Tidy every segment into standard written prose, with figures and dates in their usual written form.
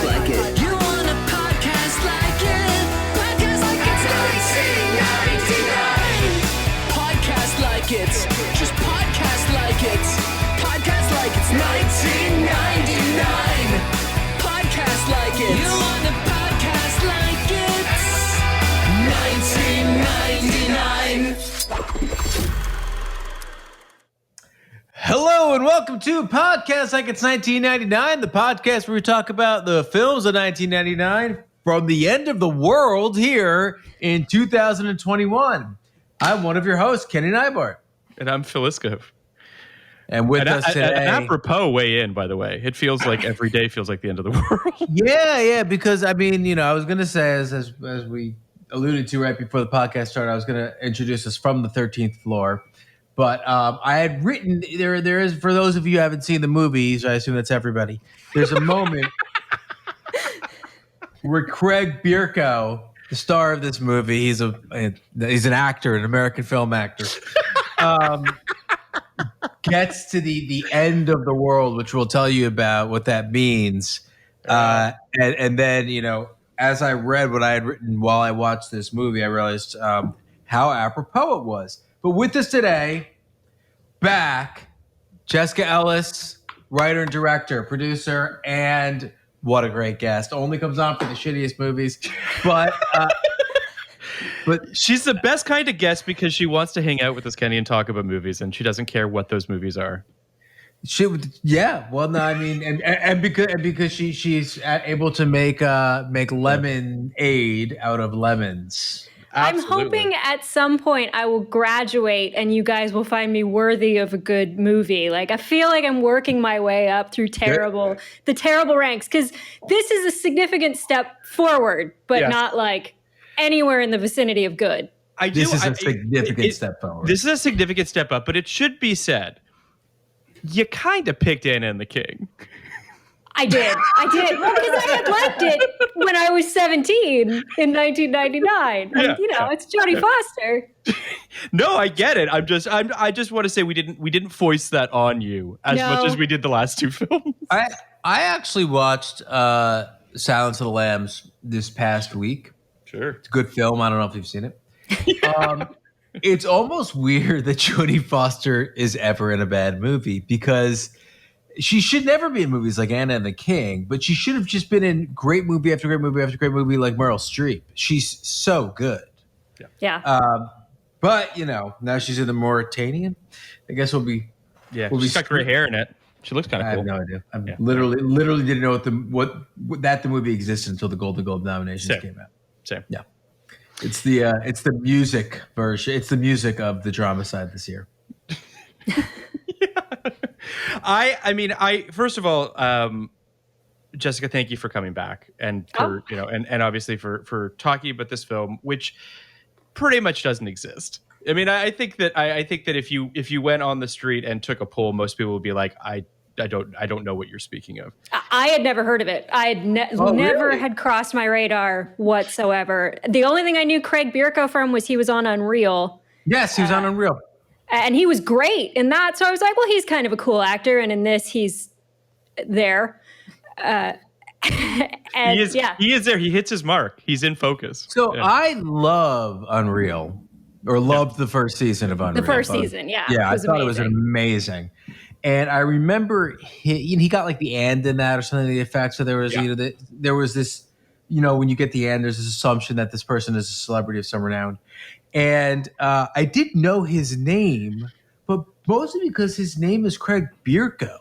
like it. You want a podcast like it? Podcast like it's 1999. Podcast like it. Just podcast like it. Podcast like it's 1999. Podcast like it. You want a podcast like it's 1999. Hello and welcome to Podcast Like It's 1999, the podcast where we talk about the films of 1999 from the end of the world here in 2021. I'm one of your hosts, Kenny Neibart. And I'm Phil Iskov. And with us today... An apropos way in, by the way. It feels like every day feels like the end of the world. Yeah, because, I mean, you know, I was going to say, as we alluded to right before the podcast started, I was going to introduce us from the 13th floor. But I had written, there is, for those of you who haven't seen the movies, I assume that's everybody, there's a moment where Craig Bierko, the star of this movie, he's an actor, an American film actor, gets to the end of the world, which we'll tell you about what that means. And then, you know, as I read what I had written while I watched this movie, I realized how apropos it was. But with us today, back, Jessica Ellis, writer and director, producer, and what a great guest. Only comes on for the shittiest movies. But she's the best kind of guest because she wants to hang out with us, Kenny, and talk about movies, and she doesn't care what those movies are. Well, no, I mean, and because she's able to make lemonade out of lemons. Absolutely. I'm hoping at some point I will graduate and you guys will find me worthy of a good movie. Like, I feel like I'm working my way up through the terrible ranks, because this is a significant step forward, but not like anywhere in the vicinity of good. This is a significant step forward. This is a significant step up, but it should be said, you kind of picked Anna and the King. I did. Well, because I had liked it when I was 17 in 1999. And, it's Jodie Foster. No, I get it. I just want to say we didn't foist that on you as much as we did the last two films. I actually watched Silence of the Lambs this past week. Sure. It's a good film. I don't know if you've seen it. It's almost weird that Jodie Foster is ever in a bad movie, because she should never be in movies like Anna and the King, but she should have just been in great movie after great movie after great movie like Meryl Streep. She's so good. Yeah. But, now she's in the Mauritanian. I guess we'll be... Yeah, she's got great hair in it. She looks kind of cool. I have no idea. I literally didn't know the movie existed until the Golden Globe nominations came out. Same. Yeah. It's the music version. It's the music of the drama side this year. I first of all, Jessica, thank you for coming back and for and obviously for talking about this film, which pretty much doesn't exist. I mean, I think that if you went on the street and took a poll, most people would be like, I don't know what you're speaking of. I had never heard of it. I had never really? had crossed my radar whatsoever. The only thing I knew Craig Bierko from was he was on Unreal. Yes, he was on Unreal. And he was great in that. So I was like, well, he's kind of a cool actor. And in this, he's there. And he is there. He hits his mark. He's in focus. So I love Unreal, or loved the first season of Unreal. The first season, yeah. Yeah, I thought it was amazing. And I remember he got like the and in that or something to the effect. So there was, there was this, when you get the and, there's this assumption that this person is a celebrity of some renown. And I didn't know his name, but mostly because his name is Craig Bierko.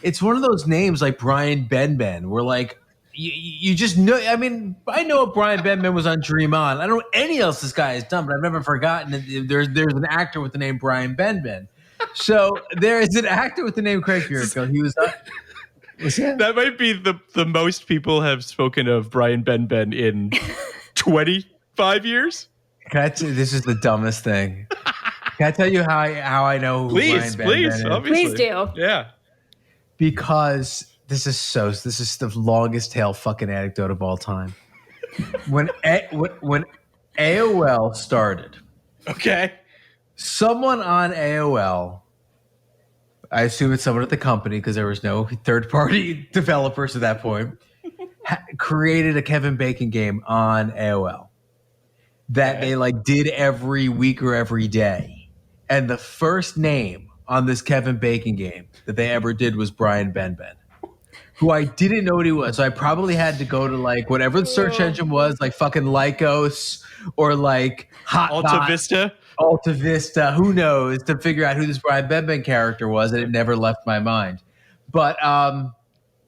It's one of those names like Brian Benben, where like you just know. I mean, I know Brian Benben was on Dream On. I don't know any else this guy has done, but I've never forgotten that there's an actor with the name Brian Benben. So there is an actor with the name Craig Bierko. He was. That might be the most people have spoken of Brian Benben in 25 years. This is the dumbest thing. Can I tell you how I know who Brian Benben is? Please do. Yeah. Because this is the longest tail fucking anecdote of all time. When AOL started, okay, someone on AOL, I assume it's someone at the company because there was no third-party developers at that point, created a Kevin Bacon game on AOL that they like did every week or every day. And the first name on this Kevin Bacon game that they ever did was Brian Benben, who I didn't know what he was. So I probably had to go to like whatever the search engine was, like fucking Lycos or like Alta Vista. Alta Vista, who knows, to figure out who this Brian Benben character was, and it never left my mind. But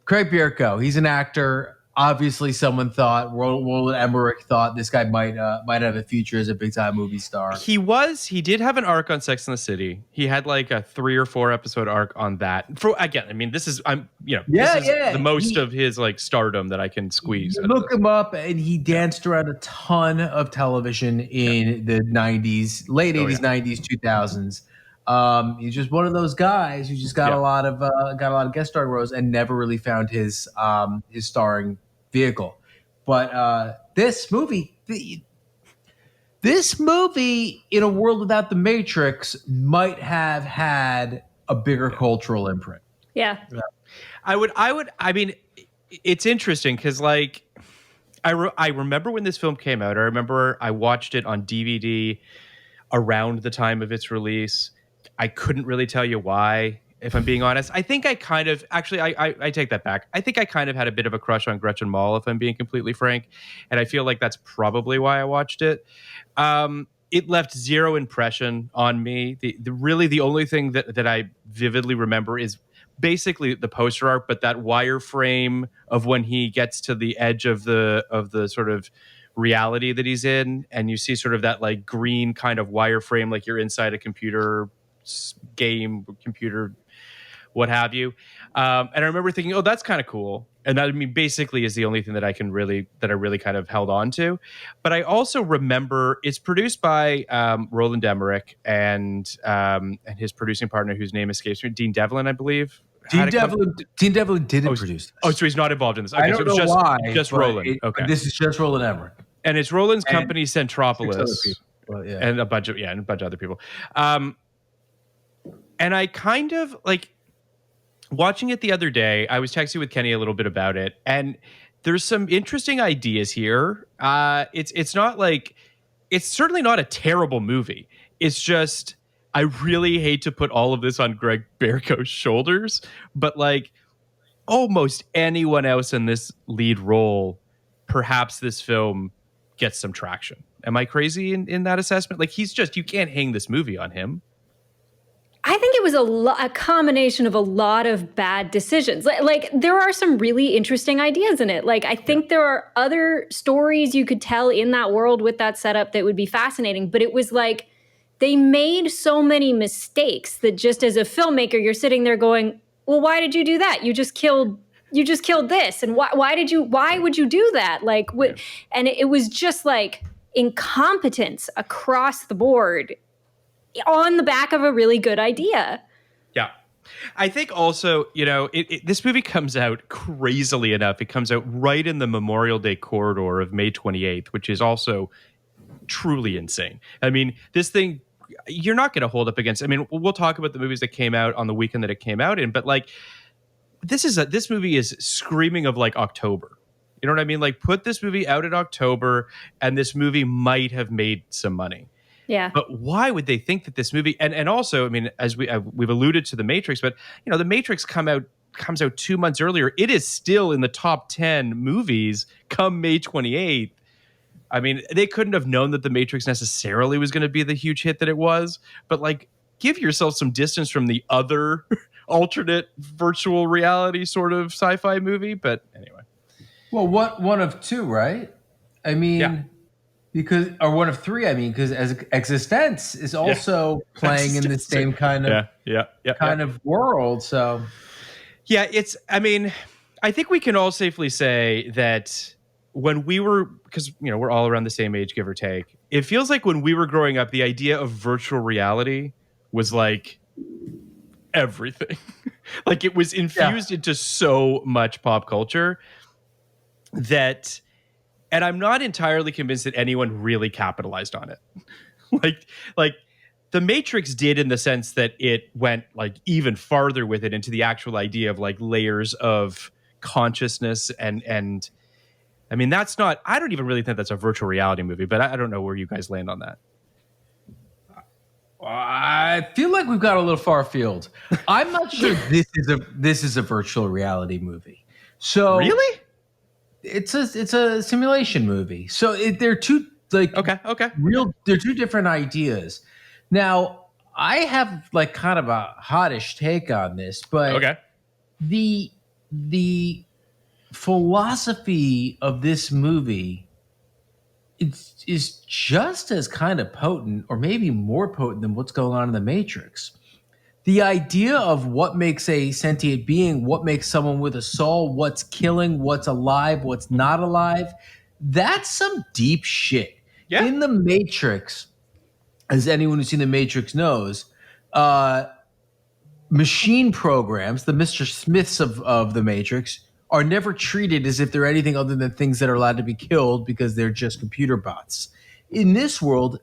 Craig Bierko, he's an actor. Obviously, someone thought Roland Emmerich thought this guy might have a future as a big time movie star. He did have an arc on Sex and the City. He had like a 3 or 4 episode arc on that. This is the most of his like stardom that I can squeeze. Look him up, and he danced around a ton of television in the 90s, late 80s, 90s, 2000s. He's just one of those guys who just got a lot of guest starring roles and never really found his starring vehicle. But this movie in a world without the Matrix might have had a bigger cultural imprint. Yeah. I mean, it's interesting because like I remember when this film came out. I remember I watched it on DVD around the time of its release. I couldn't really tell you why, if I'm being honest. I think I kind of, actually, I take that back. I think I kind of had a bit of a crush on Gretchen Mol, if I'm being completely frank. And I feel like that's probably why I watched it. It left zero impression on me. The only thing that I vividly remember is basically the poster art, but that wireframe of when he gets to the edge of the sort of reality that he's in, and you see sort of that like green kind of wireframe, like you're inside a computer game, computer, what have you. And I remember thinking, oh, that's kind of cool. And that, I mean, basically is the only thing that I really kind of held on to. But I also remember it's produced by Roland Emmerich and his producing partner, whose name escapes me, Dean Devlin, I believe. Dean Devlin didn't produce this. Oh, so he's not involved in this. Okay, I don't know why. Just Roland. Okay. This is just Roland Emmerich. And it's Roland's company, Centropolis. Yeah. And a bunch of other people. And I kind of like watching it the other day. I was texting with Kenny a little bit about it, and there's some interesting ideas here. It's not like, it's certainly not a terrible movie. It's just, I really hate to put all of this on Greg Bierko's shoulders, but like almost anyone else in this lead role, perhaps this film gets some traction. Am I crazy in that assessment? Like, he's just, you can't hang this movie on him. I think it was a combination of a lot of bad decisions. Like there are some really interesting ideas in it. Like, I think there are other stories you could tell in that world with that setup that would be fascinating. But it was like they made so many mistakes that just as a filmmaker, you're sitting there going, well, why did you do that? You just killed this. And why would you do that? Like, and it was just like incompetence across the board on the back of a really good idea. Yeah. I think also, this movie comes out crazily enough. It comes out right in the Memorial Day corridor of May 28th, which is also truly insane. I mean, this thing, you're not going to hold up against, I mean, we'll talk about the movies that came out on the weekend that it came out in, but like, this movie is screaming of like October. You know what I mean? Like, put this movie out in October and this movie might have made some money. Yeah. But why would they think that this movie, and also, I mean, as we've alluded to The Matrix, but The Matrix comes out 2 months earlier. It is still in the top 10 movies come May 28th. I mean, they couldn't have known that The Matrix necessarily was going to be the huge hit that it was, but like, give yourself some distance from the other alternate virtual reality sort of sci-fi movie. But anyway. Well, one of two, right? I mean... Yeah. Or one of three, I mean, because as Existence is also playing in the same kind of world. So, yeah, I mean, I think we can all safely say that when we were, because, we're all around the same age, give or take. It feels like when we were growing up, the idea of virtual reality was like everything. Like, it was infused into so much pop culture that... And I'm not entirely convinced that anyone really capitalized on it. like The Matrix did, in the sense that it went like even farther with it into the actual idea of like layers of consciousness and I mean, that's not. I don't even really think that's a virtual reality movie, but I don't know where you guys land on that. I feel like we've got a little far afield. I'm not sure this is a virtual reality movie. So Really? it's a simulation movie. So they're two Okay. they're two different ideas. Now I have like kind of a hottish take on this, but Okay. the philosophy of this movie is just as kind of potent, or maybe more potent than what's going on in the Matrix. The idea of what makes a sentient being, what makes someone with a soul, what's killing, what's alive, what's not alive, that's some deep shit. Yeah. In the Matrix, as anyone who's seen the Matrix knows, machine programs, the Mr. Smiths of the Matrix, are never treated as if they're anything other than things that are allowed to be killed because they're just computer bots. In this world,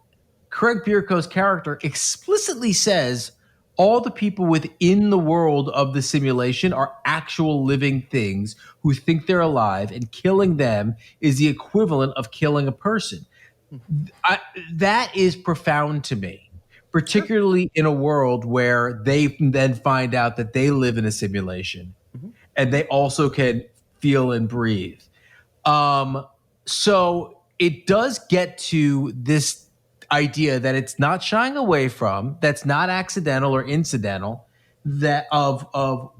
Craig Bierko's character explicitly says all the people within the world of the simulation are actual living things who think they're alive, and killing them is the equivalent of killing a person. That is profound to me, particularly in a world where they then find out that they live in a simulation and they also can feel and breathe. So it does get to this idea that it's not shying away from, that's not accidental or incidental, that of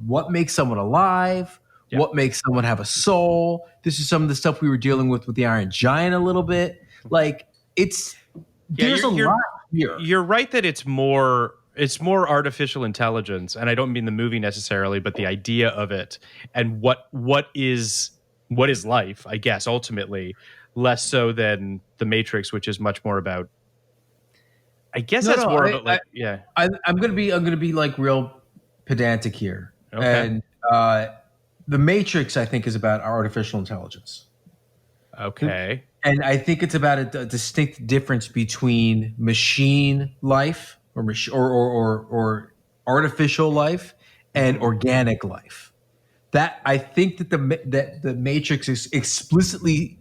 what makes someone alive, what makes someone have a soul. This is some of the stuff we were dealing with the Iron Giant a little bit. Like there's a lot here. You're right that it's more artificial intelligence, and I don't mean the movie necessarily, but the idea of it and what is life, I guess, ultimately, less so than the Matrix, which is much more about. I guess I'm gonna be like real pedantic here, Okay. and the Matrix I think is about artificial intelligence. Okay. And I think it's about a distinct difference between machine life or artificial life and organic life. That I think that the Matrix is explicitly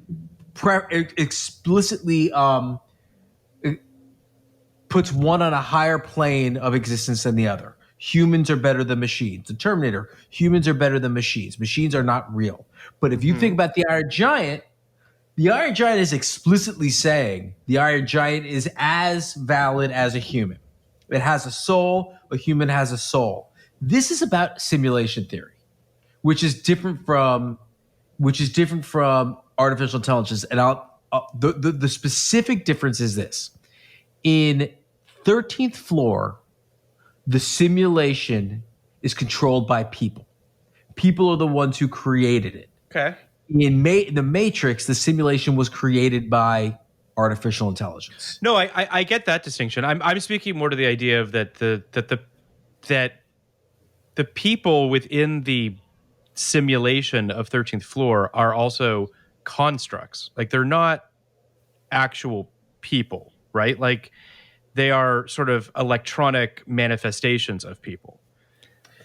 puts one on a higher plane of existence than the other. Humans are better than machines. The Terminator, humans are better than machines. Machines are not real. But if you think about the Iron Giant is explicitly saying the Iron Giant is as valid as a human. It has a soul. A human has a soul. This is about simulation theory, which is different from artificial intelligence. And the specific difference is this: in 13th Floor, the simulation is controlled by people. People are the ones who created it. Okay. In the Matrix, the simulation was created by artificial intelligence. No, I get that distinction. I'm speaking more to the idea of that the people within the simulation of 13th Floor are also constructs. Like, they're not actual people, right? Like, they are sort of electronic manifestations of people.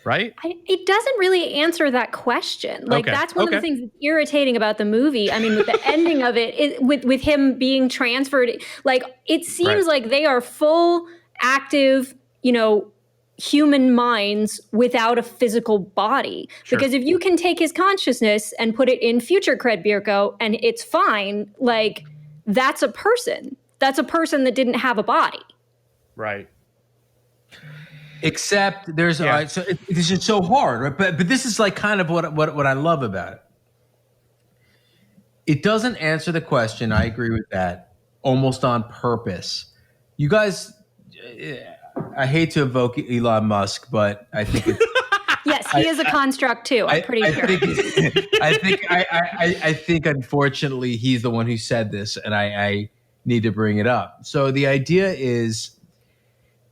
Right? It doesn't really answer that question. Like, that's one of the things that's irritating about the movie. I mean, with the ending of it, with him being transferred, like, it seems like they are full, active, human minds without a physical body. Sure. Because if you can take his consciousness and put it in future Craig Bierko and it's fine, like, that's a person. That's a person that didn't have a body. Right. Except there's so this is so hard, right? But this is like kind of what I love about it. It doesn't answer the question. I agree with that, almost on purpose. You guys, I hate to evoke Elon Musk, but I think it's, yes, he is a construct too. I'm pretty sure. I think unfortunately he's the one who said this, and I need to bring it up. So the idea is,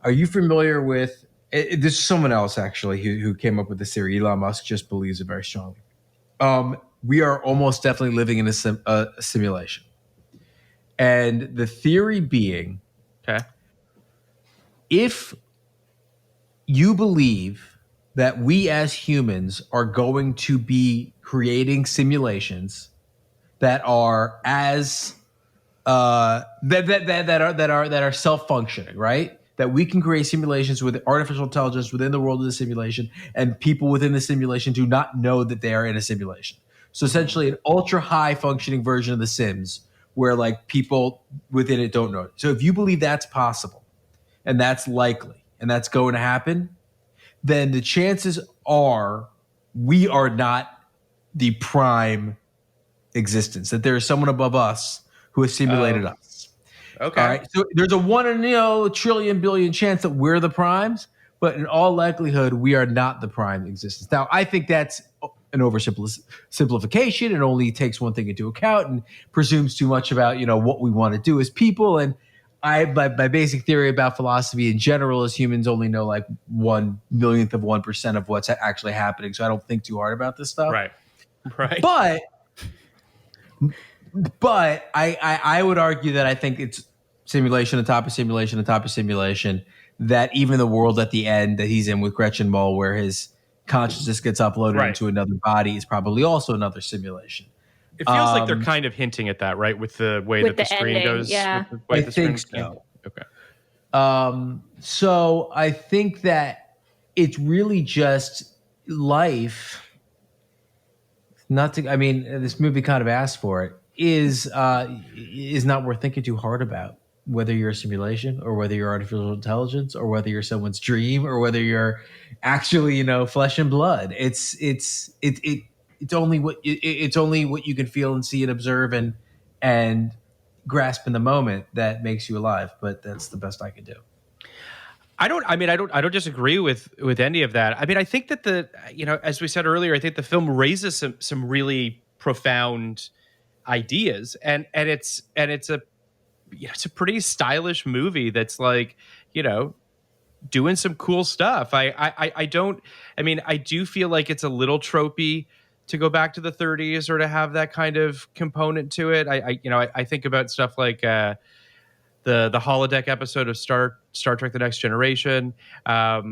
are you familiar with? There's someone else actually who came up with this theory. Elon Musk just believes it very strongly. We are almost definitely living in a simulation, and the theory being, if you believe that we as humans are going to be creating simulations that are as that are self-functioning, right? That we can create simulations with artificial intelligence within the world of the simulation, and people within the simulation do not know that they are in a simulation. So essentially, an ultra high functioning version of The Sims, where like people within it don't know it. So if you believe that's possible, and that's likely, and that's going to happen, then the chances are we are not the prime existence. That there is someone above us who has simulated us. Okay. All right. So there's a 1 in a trillion billion chance that we're the primes, but in all likelihood, we are not the prime existence. Now, I think that's an oversimplification and only takes one thing into account and presumes too much about what we want to do as people. And my basic theory about philosophy in general is humans only know like 1/1,000,000th of 1% of what's actually happening. So I don't think too hard about this stuff. Right. But I would argue that I think it's simulation on top of simulation on top of simulation, that even the world at the end that he's in with Gretchen Mol, where his consciousness gets uploaded into another body, is probably also another simulation. It feels like they're kind of hinting at that, right? With the way that the screen ending, goes. yeah. With the way I the think screen so. Okay. So I think that it's really just life. This movie kind of asked for it. Is not worth thinking too hard about, whether you're a simulation or whether you're artificial intelligence or whether you're someone's dream or whether you're actually flesh and blood. It's only what you can feel and see and observe and grasp in the moment that makes you alive. But that's the best I can do. I don't disagree with any of that. I mean, I think that as we said earlier, I think the film raises some really profound ideas, and it's a pretty stylish movie that's like doing some cool stuff. I do feel like it's a little tropey to go back to the 30s or to have that kind of component to it. I think about stuff like the holodeck episode of Star Trek: The Next Generation. I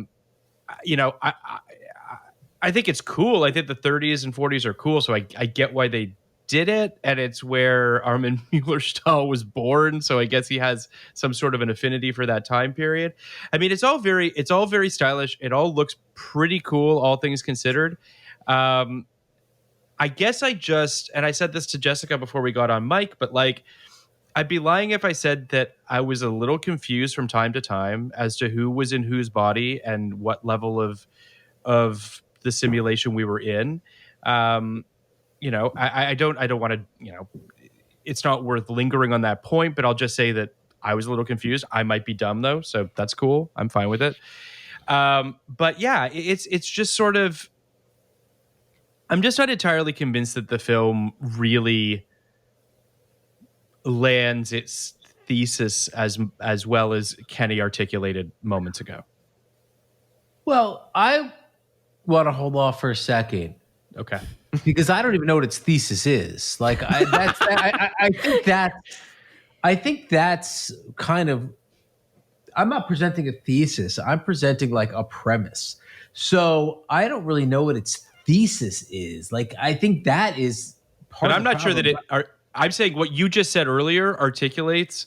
think it's cool. I think the 30s and 40s are cool, so I get why they did it, and it's where Armin Mueller-Stahl was born, so I guess he has some sort of an affinity for that time period. I mean, it's all very stylish. It all looks pretty cool, all things considered. I guess and I said this to Jessica before we got on mic, but like, I'd be lying if I said that I was a little confused from time to time as to who was in whose body and what level of the simulation we were in. I don't want to, it's not worth lingering on that point, but I'll just say that I was a little confused. I might be dumb though, so that's cool. I'm fine with it. But yeah, it's just sort of, I'm just not entirely convinced that the film really lands its thesis as well as Kenny articulated moments ago. Well, I want to hold off for a second. Okay. Because I don't even know what its thesis is. Like I think that's kind of, I'm not presenting a thesis. I'm presenting like a premise. So I don't really know what its thesis is. Like, I think that is part of the problem. But I'm not sure that I'm saying what you just said earlier articulates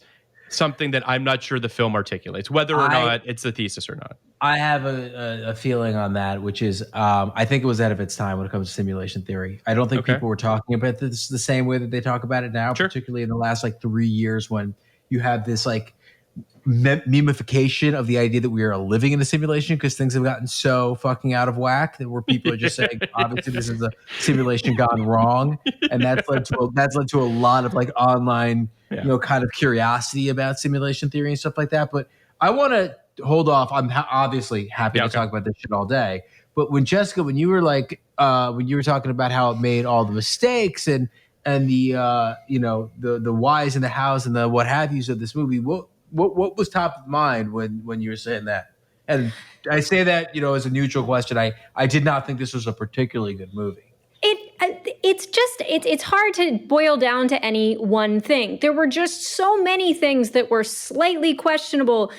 something that I'm not sure the film articulates, whether or not it's the thesis or not. I have a feeling on that, which is I think it was ahead of its time when it comes to simulation theory. I don't think people were talking about this the same way that they talk about it now, particularly in the last like 3 years, when you have this like memification of the idea that we are living in a simulation because things have gotten so fucking out of whack that where people are just saying, obviously this is a simulation gone wrong. And that's led to a lot of like online, kind of curiosity about simulation theory and stuff like that. But I want to hold off. I'm obviously happy to talk about this shit all day. But when Jessica, when you were like, when you were talking about how it made all the mistakes and the the whys and the hows and the what have yous of this movie, what was top of mind when you were saying that? And I say that as a neutral question. I did not think this was a particularly good movie. It's hard to boil down to any one thing. There were just so many things that were slightly questionable.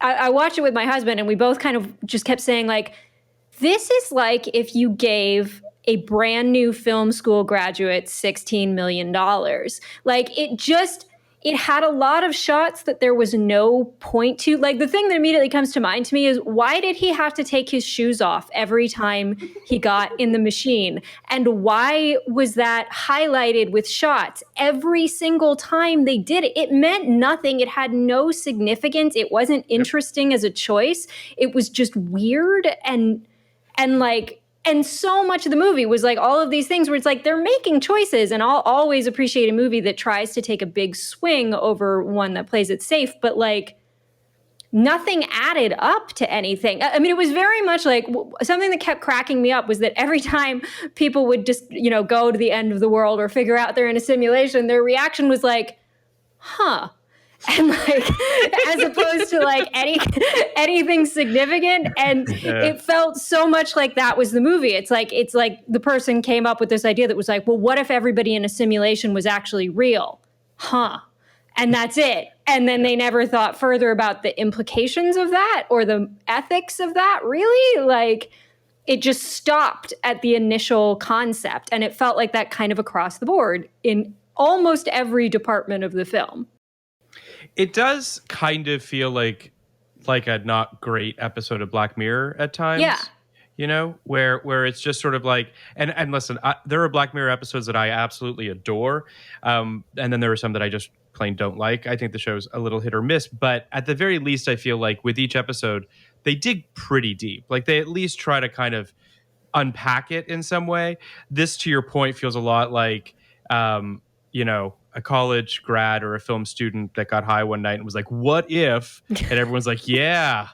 I watched it with my husband, and we both kind of just kept saying, like, this is like if you gave a brand new film school graduate $16 million. Like it had a lot of shots that there was no point to. Like the thing that immediately comes to mind to me is, why did he have to take his shoes off every time he got in the machine? And why was that highlighted with shots every single time they did it? It meant nothing. It had no significance. It wasn't interesting as a choice. It was just weird and so much of the movie was like all of these things where it's like they're making choices, and I'll always appreciate a movie that tries to take a big swing over one that plays it safe, but like nothing added up to anything. I mean, it was very much like something that kept cracking me up was that every time people would just, go to the end of the world or figure out they're in a simulation, their reaction was like, huh. And like, as opposed to like anything significant. And it felt so much like that was the movie. It's like the person came up with this idea that was like, well, what if everybody in a simulation was actually real? Huh. And that's it. And then they never thought further about the implications of that or the ethics of that, really. Like, it just stopped at the initial concept. And it felt like that kind of across the board in almost every department of the film. It does kind of feel like a not great episode of Black Mirror at times. Yeah. Where it's just sort of like, and listen, there are Black Mirror episodes that I absolutely adore. And then there are some that I just plain don't like. I think the show's a little hit or miss, but at the very least, I feel like with each episode, they dig pretty deep. Like they at least try to kind of unpack it in some way. This, to your point, feels a lot like, a college grad or a film student that got high one night and was like, what if? And everyone's like, yeah,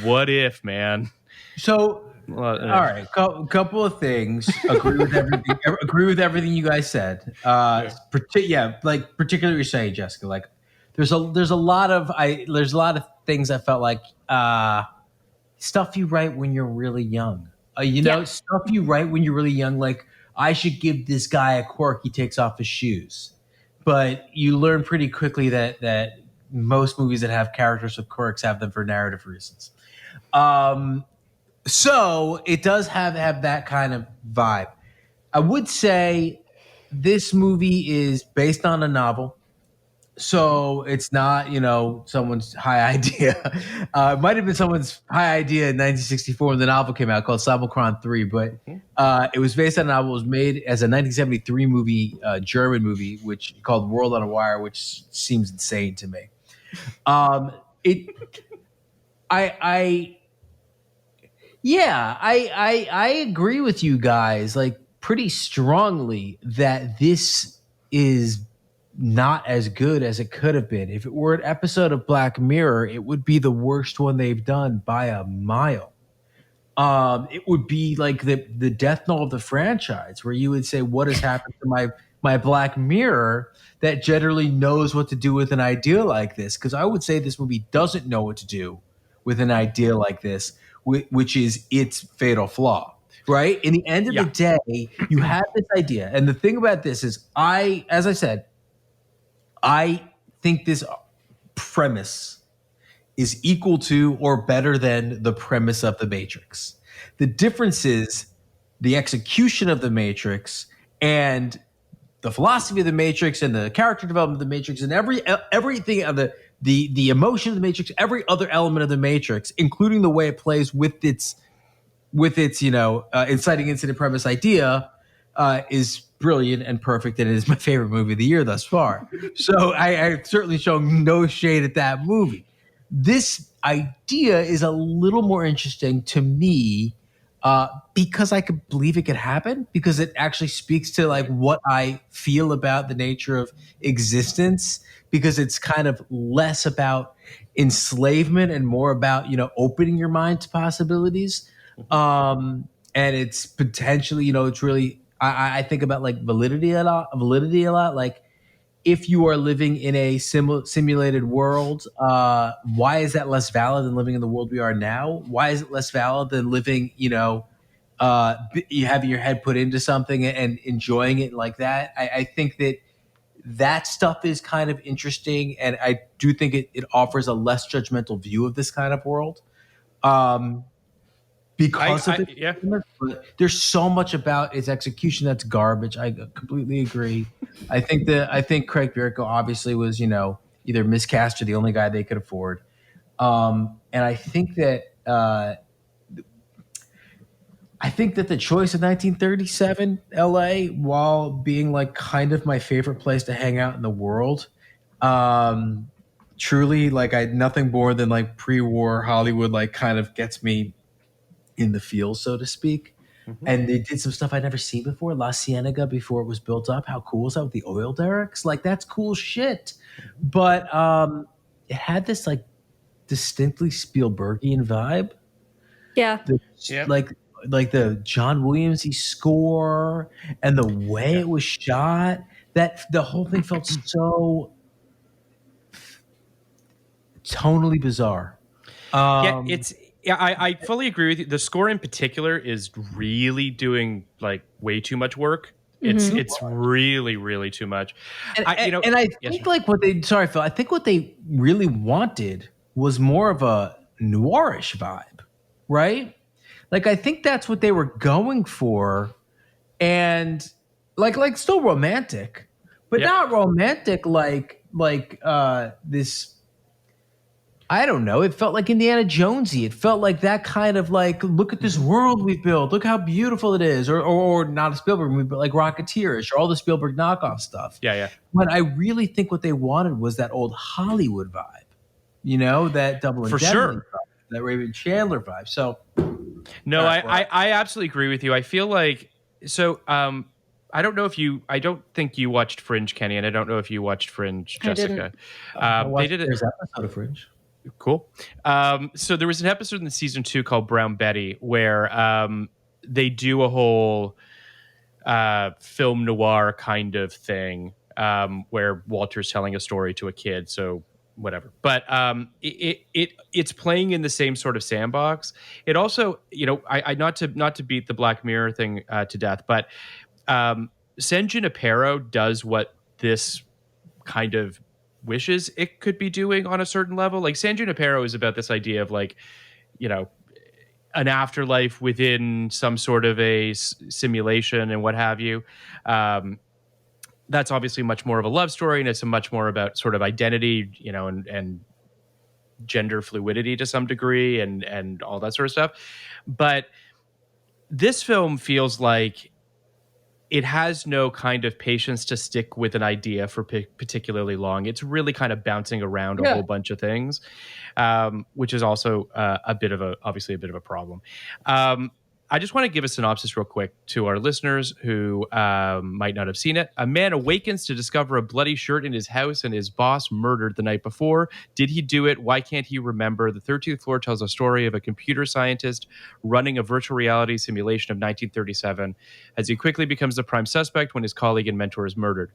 what if, man? So, all right, couple of things. Agree with everything. Agree with everything you guys said. Like particularly you're saying, Jessica. Like, there's a lot of things I felt like stuff you write when you're really young. Stuff you write when you're really young. Like, I should give this guy a quirk. He takes off his shoes. But you learn pretty quickly that most movies that have characters with quirks have them for narrative reasons. So it does have that kind of vibe. I would say this movie is based on a novel. So it's not, someone's high idea. It might have been someone's high idea in 1964 when the novel came out called Cyberchron 3, but it was based on a novel. It was made as a 1973 movie, German movie, which called World on a Wire, which seems insane to me. I agree with you guys, like pretty strongly that this is not as good as it could have been. If it were an episode of Black Mirror, it would be the worst one they've done by a mile. It would be like the death knell of the franchise, where you would say, what has happened to my Black Mirror that generally knows what to do with an idea like this? Because I would say this movie doesn't know what to do with an idea like this, which is its fatal flaw. Right? In the end of the day, you have this idea. And the thing about this is, as I said, I think this premise is equal to or better than the premise of The Matrix. The difference is the execution of The Matrix and the philosophy of The Matrix and the character development of The Matrix and everything of the emotion of The Matrix, every other element of The Matrix, including the way it plays with its inciting incident premise idea, is brilliant and perfect, and it is my favorite movie of the year thus far. So I've certainly shown no shade at that movie. This idea is a little more interesting to me because I could believe it could happen, because it actually speaks to like what I feel about the nature of existence, because it's kind of less about enslavement and more about, opening your mind to possibilities. And it's potentially, it's really, I think about like validity a lot. Like, if you are living in a simulated world, why is that less valid than living in the world we are now? Why is it less valid than living, you having your head put into something and enjoying it like that? I think that stuff is kind of interesting, and I do think it offers a less judgmental view of this kind of world. because of it. Yeah. But there's so much about its execution that's garbage. I completely agree. I think Craig Bierko obviously was, either miscast or the only guy they could afford. And I think that the choice of 1937 LA, while being like kind of my favorite place to hang out in the world, truly like nothing more than like pre-war Hollywood like kind of gets me in the feels, so to speak. Mm-hmm. And they did some stuff I'd never seen before. La Cienega, before it was built up. How cool is that with the oil derricks? Like, that's cool shit. But it had this like distinctly Spielbergian vibe. Yeah. Like the John Williamsy score and the way it was shot, that the whole thing felt so tonally bizarre. I fully agree with you. The score in particular is really doing like way too much work. It's really, really too much. I think like what they, sorry, Phil, I think what they really wanted was more of a noirish vibe, right? Like, I think that's what they were going for, and like still romantic, but not romantic like this. I don't know. It felt like Indiana Jonesy. It felt like that kind of like, look at this world we've built. Look how beautiful it is. Or not a Spielberg movie, but like Rocketeerish or all the Spielberg knockoff stuff. Yeah. But I really think what they wanted was that old Hollywood vibe. That Double and For Deadly sure. vibe, that Raven Chandler vibe. So no, I absolutely agree with you. I feel like I don't think you watched Fringe, Kenny, and I don't know if you watched Fringe, Jessica. They did it. There's an episode of Fringe. Cool. So there was an episode in the season 2 called Brown Betty where they do a whole film noir kind of thing where Walter's telling a story to a kid. So whatever. But it's playing in the same sort of sandbox. It also, I not to beat the Black Mirror thing to death, but San Junipero does what this kind of wishes it could be doing on a certain level. Like San Junipero is about this idea of like, an afterlife within some sort of a simulation and what have you. That's obviously much more of a love story, and it's much more about sort of identity, and gender fluidity to some degree and all that sort of stuff. But this film feels like it has no kind of patience to stick with an idea for particularly long. It's really kind of bouncing around a whole bunch of things, which is also obviously a bit of a problem. I just want to give a synopsis real quick to our listeners who might not have seen it. A man awakens to discover a bloody shirt in his house and his boss murdered the night before. Did he do it? Why can't he remember? The 13th Floor tells a story of a computer scientist running a virtual reality simulation of 1937 as he quickly becomes the prime suspect when his colleague and mentor is murdered.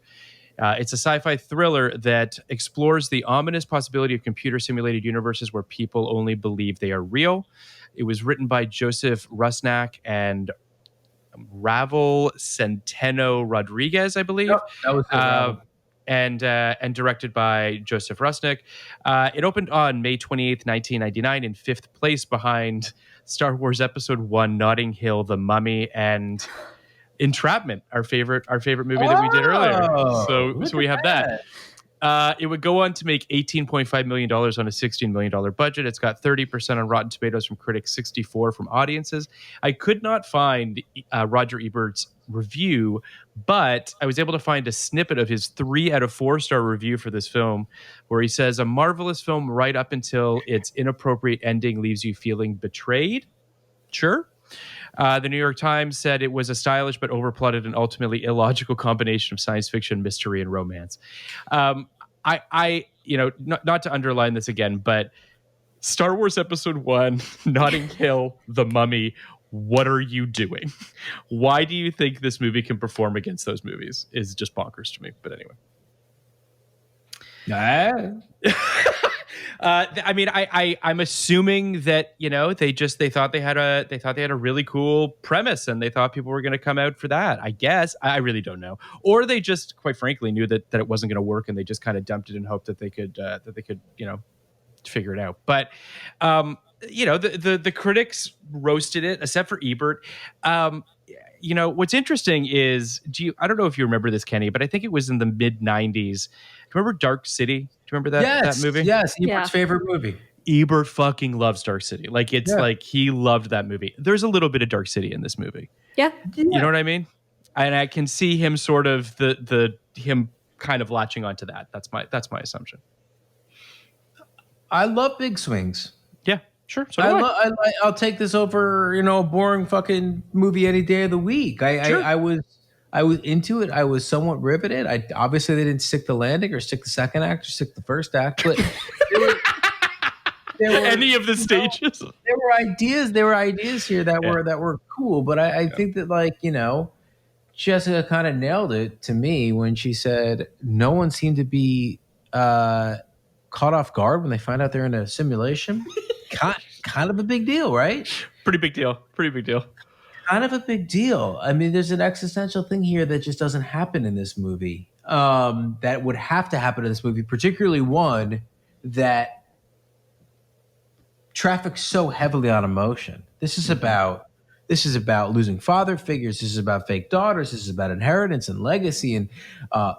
It's a sci-fi thriller that explores the ominous possibility of computer-simulated universes where people only believe they are real. It was written by Joseph Rusnak and Ravel Centeno Rodriguez, I believe. That was and directed by Joseph Rusnak. It opened on May 28th, 1999 in 5th place behind Star Wars Episode 1, Notting Hill, The Mummy, and Entrapment, our favorite movie that we did earlier. So we have that. It would go on to make $18.5 million on a $16 million budget. It's got 30% on Rotten Tomatoes from critics, 64% from audiences. I could not find Roger Ebert's review, but I was able to find a snippet of his 3 out of 4-star review for this film, where he says, a marvelous film right up until its inappropriate ending leaves you feeling betrayed. Sure. The New York Times said it was a stylish but overplotted and ultimately illogical combination of science fiction, mystery, and romance. Not to underline this again, but Star Wars Episode 1, Notting Hill, The Mummy, what are you doing? Why do you think this movie can perform against those movies? Is just bonkers to me. But anyway. I'm assuming that they thought they had a really cool premise and they thought people were going to come out for that. I guess I really don't know, or they just quite frankly knew that it wasn't going to work and they just kind of dumped it and hoped that they could figure it out. But the critics roasted it, except for Ebert. What's interesting is, I don't know if you remember this, Kenny, but I think it was in the mid 90s. Do you remember Dark City? Do you remember that movie? Yes, Ebert's favorite movie. Ebert fucking loves Dark City. Like like he loved that movie. There's a little bit of Dark City in this movie. Yeah. You know what I mean? And I can see him sort of him kind of latching onto that. That's my assumption. I love big swings. Yeah, sure. So I'll take this over, a boring fucking movie any day of the week. I was into it. I was somewhat riveted. Obviously they didn't stick the landing or stick the second act or stick the first act, but there were any of the stages. There were ideas here that were cool, but I think that Jessica kind of nailed it to me when she said no one seemed to be caught off guard when they find out they're in a simulation. kind of a big deal, right? Pretty big deal. Kind of a big deal. I mean, there's an existential thing here that just doesn't happen in this movie. That would have to happen in this movie, particularly one that traffics so heavily on emotion. This is about losing father figures. This is about fake daughters. This is about inheritance and legacy and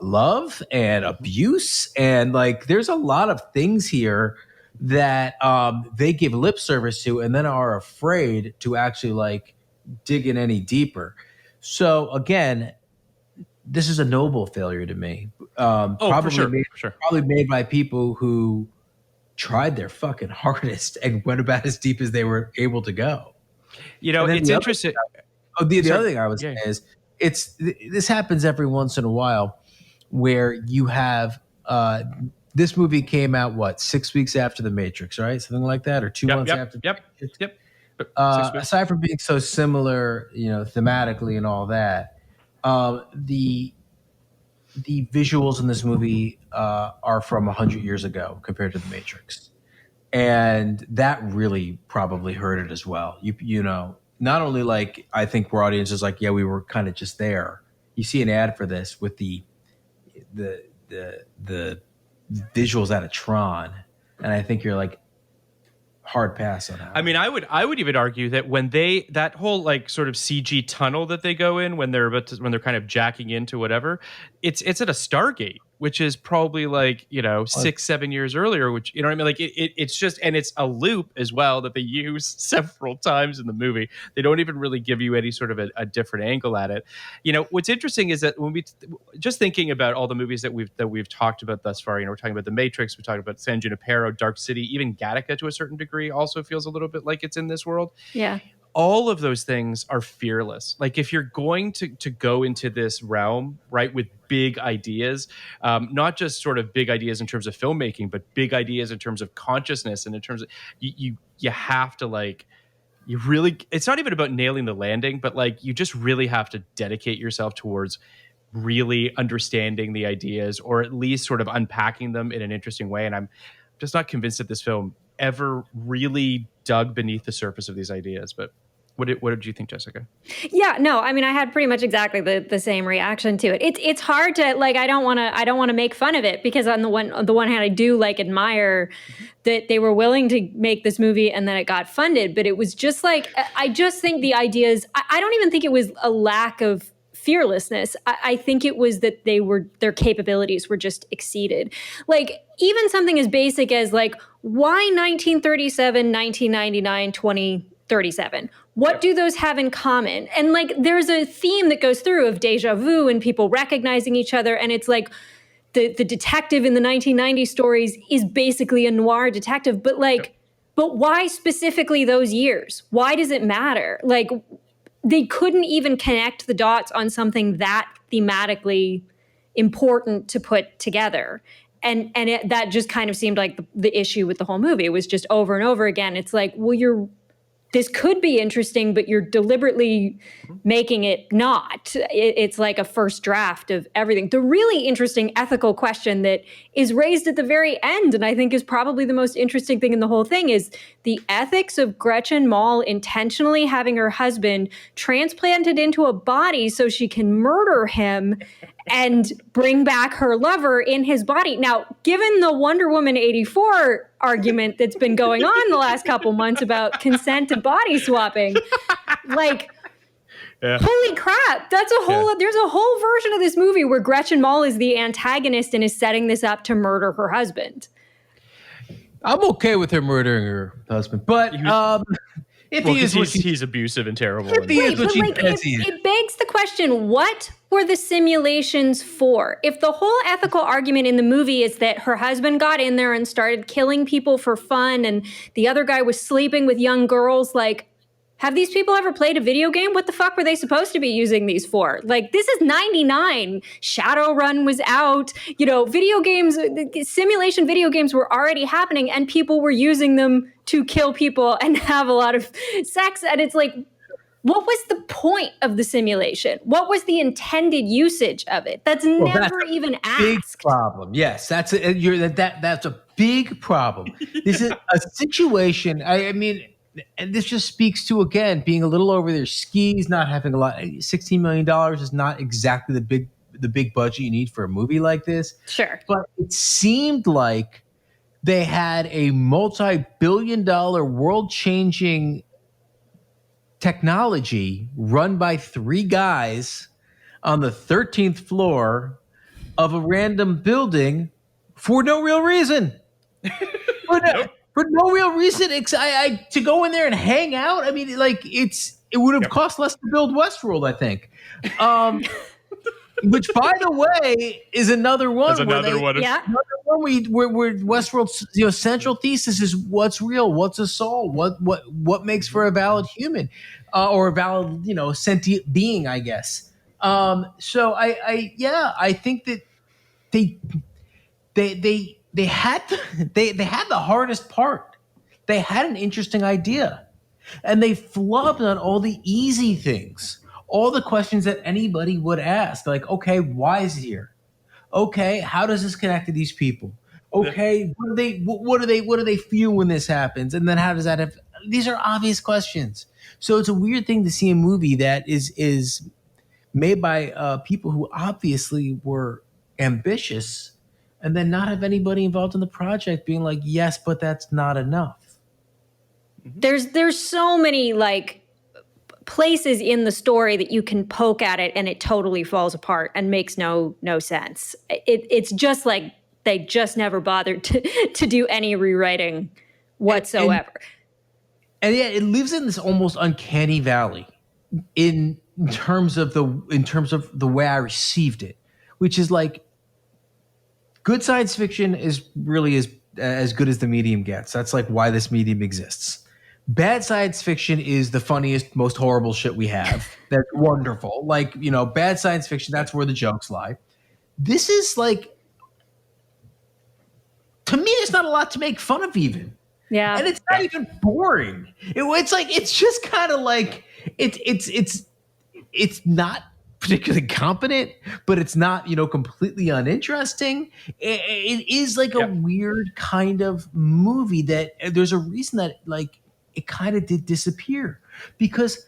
love and abuse. And there's a lot of things here that they give lip service to and then are afraid to actually dig in any deeper. So again, this is a noble failure to me. Probably made by people who tried their fucking hardest and went about as deep as they were able to go. It's interesting. The other thing I would say is this happens every once in a while where you have this movie came out 6 weeks after The Matrix, right? Something like that, or 2 months after. Yep. Aside from being so similar, thematically and all that, the visuals in this movie are from 100 years ago compared to The Matrix. And that really probably hurt it as well. Not only I think we're audiences we were kind of just there. You see an ad for this with the visuals out of Tron, and I think you're hard pass on that. I mean, I would even argue that when that whole sort of CG tunnel that they go in when they're kind of jacking into whatever, it's at a Stargate, which is probably 6-7 years earlier, which, you know what I mean? It's just, and it's a loop as well that they use several times in the movie. They don't even really give you any sort of a different angle at it. What's interesting is that when we just thinking about all the movies that we've talked about thus far, we're talking about The Matrix, we talked about San Junipero, Dark City, even Gattaca to a certain degree also feels a little bit like it's in this world. Yeah. All of those things are fearless. If you're going to go into this realm, right, with big ideas, not just sort of big ideas in terms of filmmaking, but big ideas in terms of consciousness and in terms of you have to you really, it's not even about nailing the landing, but you just really have to dedicate yourself towards really understanding the ideas, or at least sort of unpacking them in an interesting way. And I'm just not convinced that this film ever really dug beneath the surface of these ideas. But what did you think, Jessica? Yeah, no, I mean, I had pretty much exactly the same reaction to it. It's hard to I don't want to make fun of it, because on the one hand, I do admire that they were willing to make this movie and then it got funded. But it was just I just think the ideas. I don't even think it was a lack of fearlessness. I think it was that their capabilities were just exceeded. Even something as basic as why 1937, 1999, 2037? What do those have in common? And there's a theme that goes through of deja vu and people recognizing each other. And it's the detective in the 1990s stories is basically a noir detective, but why specifically those years? Why does it matter? They couldn't even connect the dots on something that thematically important to put together. And that just kind of seemed like the issue with the whole movie. It was just over and over again. It's this could be interesting, but you're deliberately making it not. It's like a first draft of everything. The really interesting ethical question that is raised at the very end, and I think is probably the most interesting thing in the whole thing, is the ethics of Gretchen Mol intentionally having her husband transplanted into a body so she can murder him and bring back her lover in his body. Now, given the Wonder Woman 84 argument that's been going on the last couple months about consent and body swapping. Like, holy crap, there's a whole version of this movie where Gretchen Mol is the antagonist and is setting this up to murder her husband. I'm okay with her murdering her husband, but he's abusive and terrible. It begs the question, what were the simulations for? If the whole ethical argument in the movie is that her husband got in there and started killing people for fun and the other guy was sleeping with young girls, like, have these people ever played a video game? What the fuck were they supposed to be using these for? Like, this is 99. Shadowrun was out. You know, video games, simulation video games were already happening and people were using them to kill people and have a lot of sex. And it's like, what was the point of the simulation? What was the intended usage of it? That's never even asked. Big problem. Yes, that's a big problem. This is a situation. I mean, and this just speaks to, again, being a little over their skis, not having a lot. $16 million is not exactly the big budget you need for a movie like this. Sure. But it seemed like they had a multi-billion-dollar, world-changing technology run by 3 guys on the 13th floor of a random building for no real reason. For no real reason, to go in there and hang out. I mean, like, it would have cost less to build Westworld, I think. Which, by the way, is another one. Another one where Westworld's central thesis is what's real, what's a soul, what makes for a valid human, or a valid sentient being, I guess. So I think that they had the hardest part. They had an interesting idea, and they flubbed on all the easy things, all the questions that anybody would ask. Like, okay, why is it here? Okay, how does this connect to these people? Okay, what do they feel when this happens? And then how does that have? These are obvious questions. So it's a weird thing to see a movie that is made by people who obviously were ambitious, and then not have anybody involved in the project being like, yes, but that's not enough. There's so many like places in the story that you can poke at it and it totally falls apart and makes no sense. It's just like they just never bothered to do any rewriting whatsoever. And yeah, it lives in this almost uncanny valley in terms of the way I received it, which is like, good science fiction is really as good as the medium gets. That's like why this medium exists. Bad science fiction is the funniest, most horrible shit we have. That's wonderful. Like, bad science fiction, that's where the jokes lie. This is like, to me, there's not a lot to make fun of even. Yeah. And it's not even boring. It's just kind of like, it's not particularly competent, but it's not, completely uninteresting. It is like a weird kind of movie that there's a reason that like it kind of did disappear, because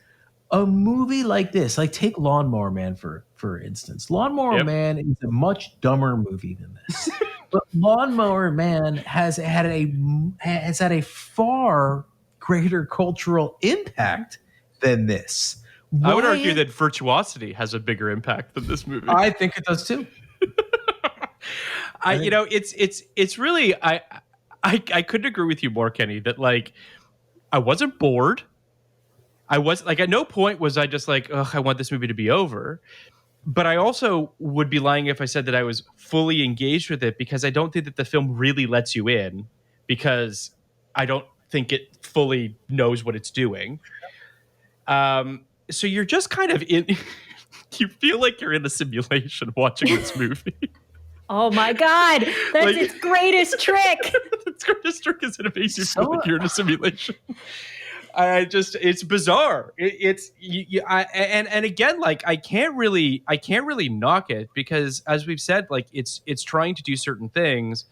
a movie like this, like take Lawnmower Man for instance. Lawnmower Man is a much dumber movie than this. But Lawnmower Man has had a far greater cultural impact than this. I would argue that Virtuosity has a bigger impact than this movie. I think it does too. It's really I couldn't agree with you more, Kenny, that like I wasn't bored. I was like, at no point was I just like, ugh, I want this movie to be over. But I also would be lying if I said that I was fully engaged with it, because I don't think that the film really lets you in, because I don't think it fully knows what it's doing. So you're just kind of in, you feel like you're in a simulation watching this movie. Oh my God. That's Like- its greatest trick. Its greatest trick is it makes you feel like you're in a simulation. It's bizarre. And again, like I can't really knock it, because as we've said, like it's trying to do certain things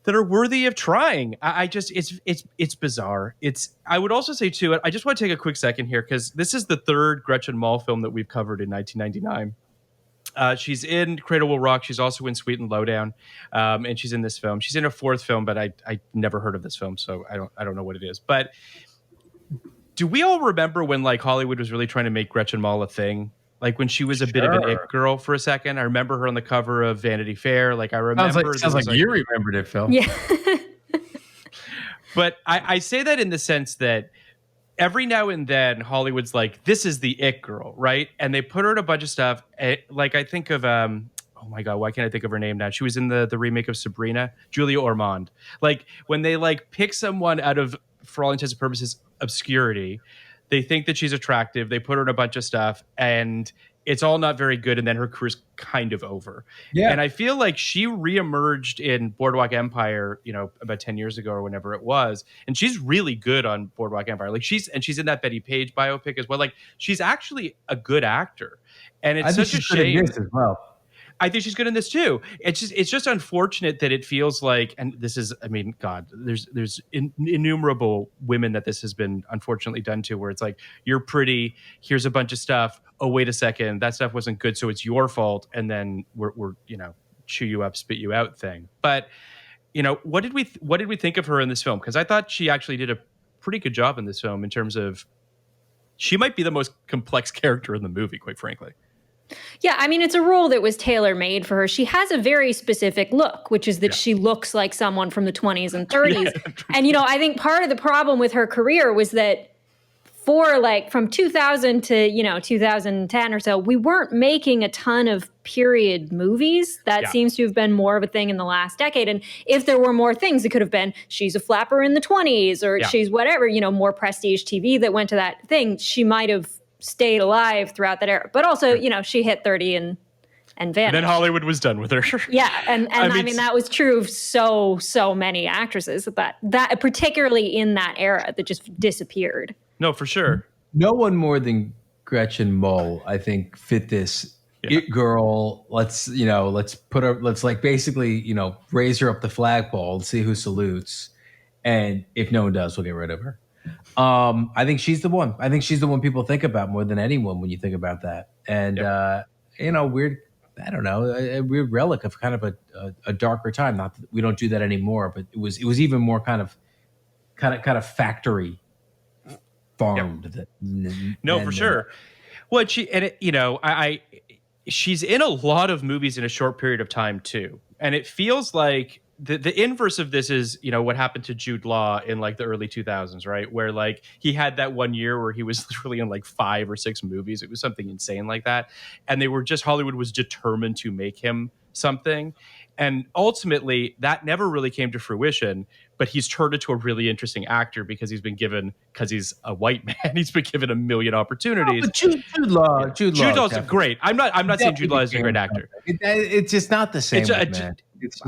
that are worthy of trying. It's bizarre. I would also say too, I just want to take a quick second here, because this is the third Gretchen Mol film that we've covered in 1999. She's in Cradle Will Rock. She's also in Sweet and Lowdown, and she's in this film. She's in a fourth film, but I never heard of this film, so I don't know what it is. But do we all remember when like Hollywood was really trying to make Gretchen Mol a thing? Like when she was a bit of an it girl for a second. I remember her on the cover of Vanity Fair. Like I remember. Sounds like you remembered it, Phil. Yeah. But I say that in the sense that every now and then Hollywood's like, this is the it girl, right? And they put her in a bunch of stuff. Like I think of, oh my God, why can't I think of her name now? She was in the remake of Sabrina, Julia Ormond. Like when they like pick someone out of, for all intents and purposes, obscurity, they think that she's attractive. They put her in a bunch of stuff and it's all not very good. And then her career's kind of over. Yeah. And I feel like she reemerged in Boardwalk Empire, you know, about 10 years ago or whenever it was. And she's really good on Boardwalk Empire. Like she's in that Betty Page biopic as well. Like she's actually a good actor. And it's such a shame as well. I think she's good in this too. It's just unfortunate that it feels like, and this is, I mean, God, there's innumerable women that this has been unfortunately done to, where it's like, you're pretty, here's a bunch of stuff. Oh, wait a second, that stuff wasn't good, so it's your fault. And then we're you know, chew you up, spit you out thing. But you know, what did we think of her in this film? Because I thought she actually did a pretty good job in this film in terms of, she might be the most complex character in the movie, quite frankly. Yeah, I mean, it's a role that was tailor-made for her. She has a very specific look, which is that she looks like someone from the 20s and 30s. And, you know, I think part of the problem with her career was that for like from 2000 to, you know, 2010 or so, we weren't making a ton of period movies. That seems to have been more of a thing in the last decade. And if there were more things, it could have been she's a flapper in the 20s or she's whatever, you know, more prestige TV that went to that thing. She might have stayed alive throughout that era. But also, you know, she hit 30 and vanished. And then Hollywood was done with her. Yeah, and I mean that was true of so many actresses, but that particularly in that era that just disappeared. No, for sure. No one more than Gretchen Mol, I think, fit this it girl. Let's put her. Let's like basically, you know, raise her up the flagpole and see who salutes. And if no one does, we'll get rid of her. I think she's the one. I think she's the one people think about more than anyone when you think about that. And you know, I don't know, a weird relic of kind of a darker time. Not that we don't do that anymore, but it was even more kind of factory farmed. No, for sure. Well, she's in a lot of movies in a short period of time too, and it feels like the inverse of this is, you know, what happened to Jude Law in like the early 2000s, right? Where like he had that one year where he was literally in like 5 or 6 movies. It was something insane like that. And Hollywood was determined to make him something. And ultimately that never really came to fruition, but he's turned into a really interesting actor because he's a white man. He's been given a million opportunities. But Jude Law's great. I'm not saying Jude Law is a great actor. It's just not the same.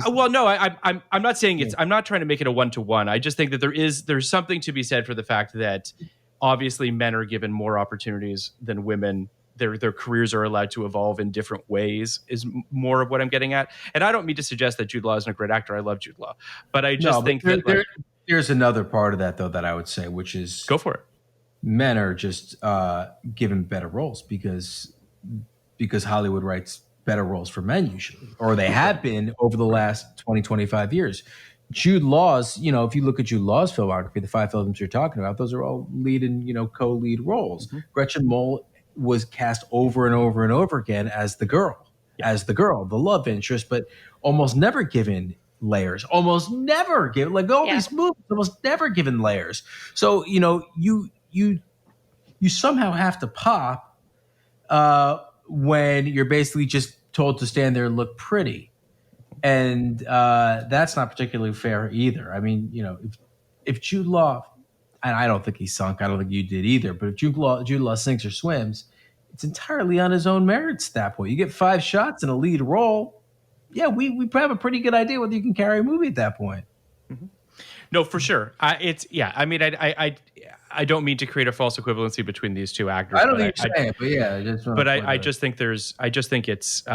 Well, no, I'm not saying it's. I'm not trying to make it a 1-to-1. I just think that there's something to be said for the fact that obviously men are given more opportunities than women. Their careers are allowed to evolve in different ways is more of what I'm getting at. And I don't mean to suggest that Jude Law isn't a great actor. I love Jude Law, but I just think that there's another part of that though that I would say, which is go for it. Men are just given better roles because Hollywood writes better roles for men usually, or they have been over the last 20, 25 years. Jude Law's, you know, if you look at Jude Law's filmography, the 5 films you're talking about, those are all lead and, you know, co-lead roles. Mm-hmm. Gretchen Mol was cast over and over and over again as the girl, the love interest, but almost never given layers, almost never given, like all these movies, almost never given layers. So, you know, you somehow have to pop when you're basically just told to stand there and look pretty. And that's not particularly fair either. I mean, you know, if Jude Law, and I don't think he sunk, I don't think you did either, but if Jude Law sinks or swims, it's entirely on his own merits at that point. You get 5 shots in a lead role. Yeah, we have a pretty good idea whether you can carry a movie at that point. Mm-hmm. No, for sure. I mean, I don't mean to create a false equivalency between these two actors. I don't think you're saying it, but yeah. I just think it's.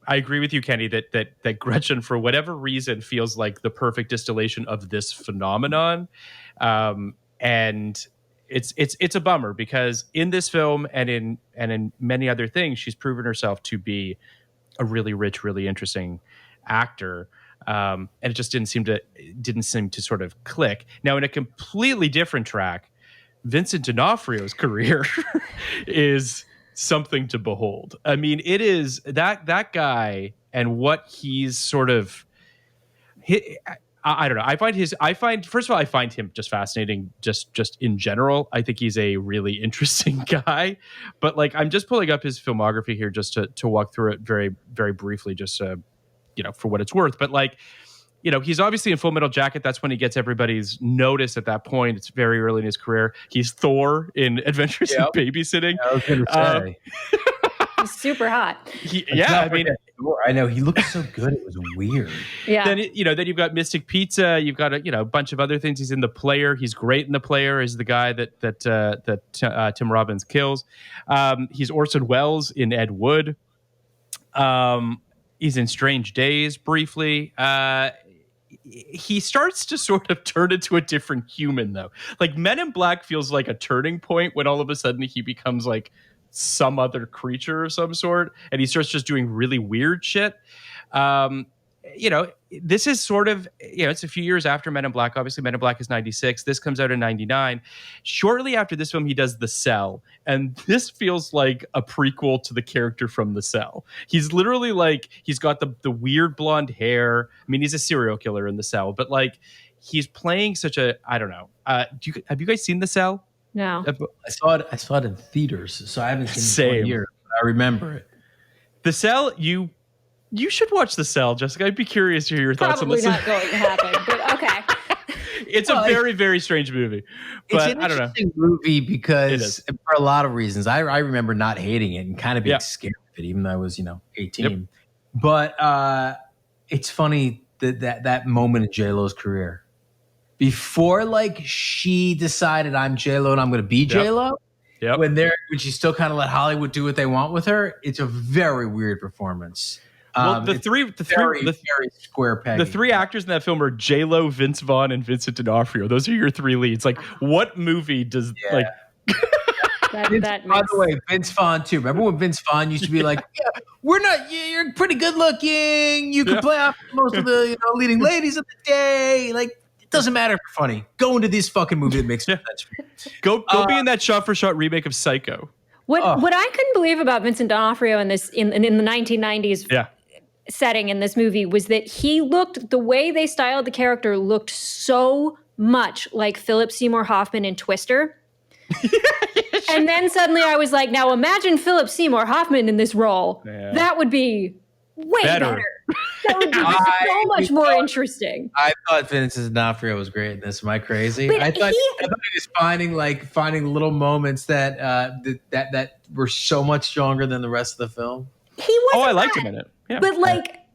I agree with you, Kenny, that Gretchen, for whatever reason, feels like the perfect distillation of this phenomenon, and it's a bummer because in this film and in many other things, she's proven herself to be a really rich, really interesting actor. And it just didn't seem to sort of click. Now, in a completely different track, Vincent D'Onofrio's career is something to behold. I mean, it is that guy and what he's sort of. I don't know. I find him just fascinating. Just in general, I think he's a really interesting guy. But like, I'm just pulling up his filmography here just to walk through it very, very briefly, just for what it's worth. But like, he's obviously in Full Metal Jacket. That's when he gets everybody's notice at that point. It's very early in his career. He's Thor in Adventures in Babysitting. I was going to say. He's super hot. I know he looked so good. It was weird. Yeah. Then then you've got Mystic Pizza. You've got a bunch of other things. He's in The Player. He's great in The Player. Is the guy that Tim Robbins kills. He's Orson Welles in Ed Wood. He's in Strange Days briefly. He starts to sort of turn into a different human, though. Like Men in Black feels like a turning point when all of a sudden he becomes like some other creature of some sort, and he starts just doing really weird shit. This is sort of, it's a few years after Men in Black. Obviously, Men in Black is 96. This comes out in 99. Shortly after this film, he does The Cell. And this feels like a prequel to the character from The Cell. He's literally like, he's got the weird blonde hair. I mean, he's a serial killer in The Cell, but like, he's playing such a, I don't know. Have you guys seen The Cell? No. I saw it in theaters, so I haven't seen it in 4 years. I remember it. The Cell, you should watch The Cell, Jessica. I'd be curious to hear your thoughts on this. Probably not going to happen, but okay. It's a very, very strange movie. But it's an I don't know. interesting movie because for a lot of reasons. I remember not hating it and kind of being scared of it, even though I was 18. Yep. But it's funny that moment in J-Lo's career. Before like she decided I'm J-Lo and I'm going to be J-Lo, when she still kind of let Hollywood do what they want with her, it's a very weird performance. Well, the three square peg. The three actors in that film are J-Lo, Vince Vaughn, and Vincent D'Onofrio. Those are your three leads. Like, what movie does like? By the way, Vince Vaughn too. Remember when Vince Vaughn used to be like, "Yeah, we're not. You're pretty good looking. You can play off most of the leading ladies of the day. Like, it doesn't matter if you're funny. Go into this fucking movie that makes sense. Go be in that shot-for-shot remake of Psycho." What I couldn't believe about Vincent D'Onofrio in this in the 1990s setting in this movie was that the way they styled the character looked so much like Philip Seymour Hoffman in Twister. And then suddenly I was like, now imagine Philip Seymour Hoffman in this role. Yeah. That would be way better. That would be so much more interesting. I thought Vincent D'Onofrio was great in this. Am I crazy? I thought he was finding little moments that were so much stronger than the rest of the film. I liked him in it. Yeah. But like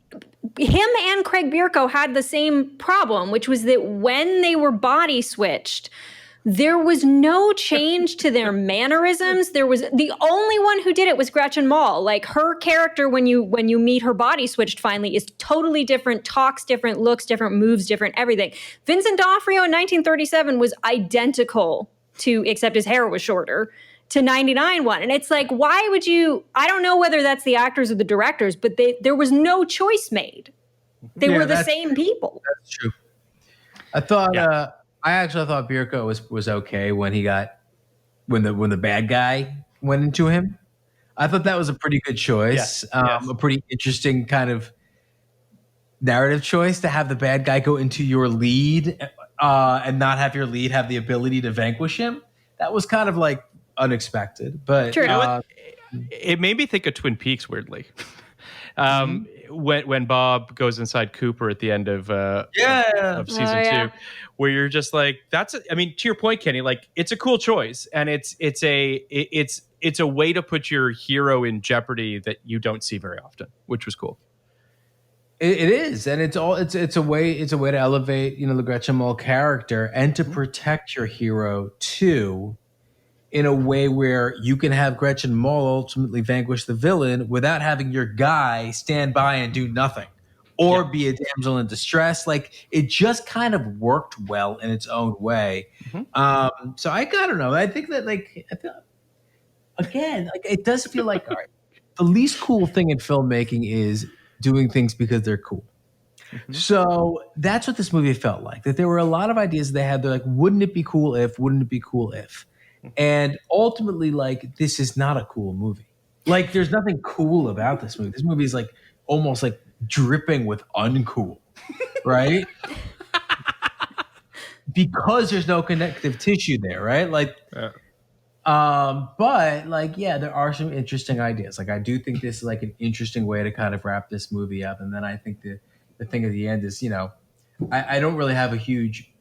him and Craig Bierko had the same problem, which was that when they were body switched, there was no change to their mannerisms. There was the only one who did it was Gretchen Mol. Like her character, when you meet her body switched finally, is totally different, talks different, looks different, moves different, everything. Vincent D'Onofrio in 1937 was identical to, except his hair was shorter, to 99 one. And it's like, why would you? I don't know whether that's the actors or the directors, but there was no choice made. They were the same people. That's true. I thought. I actually thought Bierko was okay when when the bad guy went into him. I thought that was a pretty good choice. Yes. A pretty interesting kind of narrative choice to have the bad guy go into your lead and not have your lead have the ability to vanquish him. That was kind of like unexpected, but true. It made me think of Twin Peaks weirdly. When Bob goes inside Cooper at the end of season 2, where you're just like, to your point, Kenny, like it's a cool choice, and it's a way to put your hero in jeopardy that you don't see very often, which was cool. It is, and it's a way to elevate the Gretchen Mol character and to protect your hero too, in a way where you can have Gretchen Mol ultimately vanquish the villain without having your guy stand by and do nothing. or be a damsel in distress. Like it just kind of worked well in its own way. So I don't know. I think that again, like it does feel like all right, the least cool thing in filmmaking is doing things because they're cool. So that's what this movie felt like. That there were a lot of ideas they had. They're like, wouldn't it be cool if? Wouldn't it be cool if? And ultimately, like, this is not a cool movie. Like, there's nothing cool about this movie. This movie is like almost like dripping with uncool, right? Because there's no connective tissue there, right? Like, but like, yeah, there are some interesting ideas. Like, I do think this is like an interesting way to kind of wrap this movie up. And then I think the thing at the end is, I don't have a huge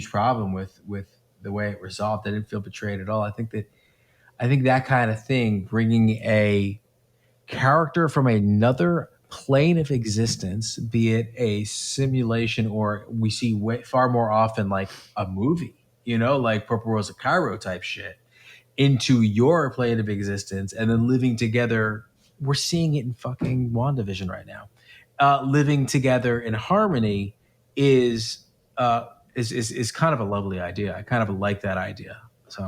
problem with the way it resolved. I didn't feel betrayed at all. I think that kind of thing, bringing a character from another plane of existence, be it a simulation or we see far more often like a movie, like Purple Rose of Cairo type shit, into your plane of existence and then living together. We're seeing it in fucking WandaVision right now. Living together in harmony is kind of a lovely idea. I kind of like that idea. So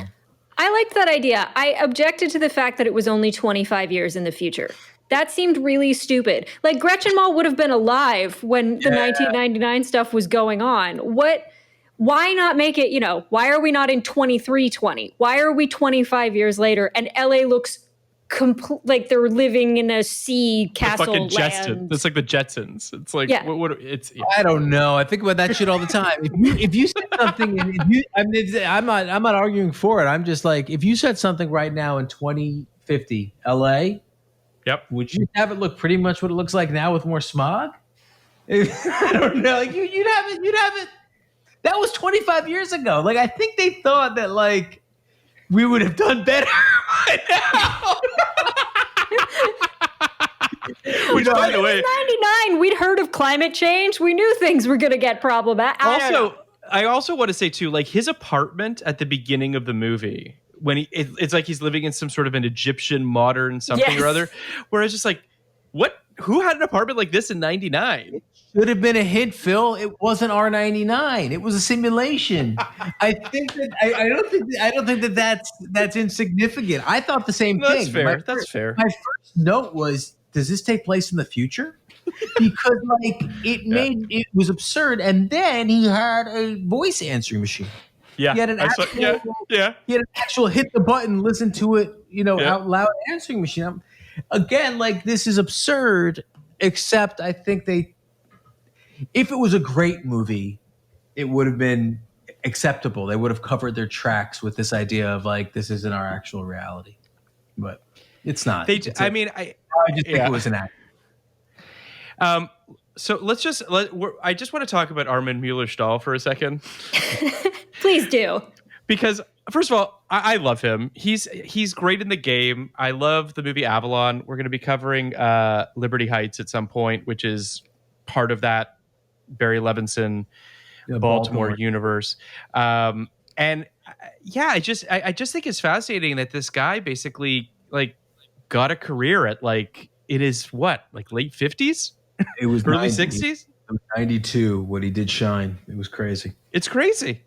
I liked that idea. I objected to the fact that it was only 25 years in the future. That seemed really stupid. Like Gretchen Mol would have been alive when the 1999 stuff was going on. Why not make it, why are we not in 2320? Why are we 25 years later and LA looks like they're living in a sea castle land? It's like the Jetsons. It's like, I don't know. I think about that shit all the time. If you said something, I'm not arguing for it. I'm just like, if you said something right now in 2050 LA, would you have it look pretty much what it looks like now with more smog? I don't know. Like you'd have it. That was 25 years ago. Like I think they thought that like we would have done better by now. Which, by the way, 99, we'd heard of climate change. We knew things were going to get problematic. I also want to say too, like his apartment at the beginning of the movie, when it's like he's living in some sort of an Egyptian modern something or other, where it's just like, what? Who had an apartment like this in 99? It should have been a hint, Phil. It wasn't R99. It was a simulation. I think that I don't think that that's insignificant. I thought the same thing. That's fair. My first note was, does this take place in the future? Because like it was absurd. And then he had a voice answering machine. Yeah, he had an actual hit the button, listen to it, out loud answering machine. Again, like this is absurd. Except I think if it was a great movie, it would have been acceptable. They would have covered their tracks with this idea of like this isn't our actual reality, but it's not. I just think it was an act. So I just want to talk about Armin Mueller-Stahl for a second. Please do. Because first of all, I love him. He's great in the game. I love the movie Avalon. We're going to be covering Liberty Heights at some point, which is part of that Barry Levinson Baltimore universe. And I just think it's fascinating that this guy basically like got a career at like it is what, like late 50s? It was early 60s? It was 92 when he did Shine. It was crazy. It's crazy.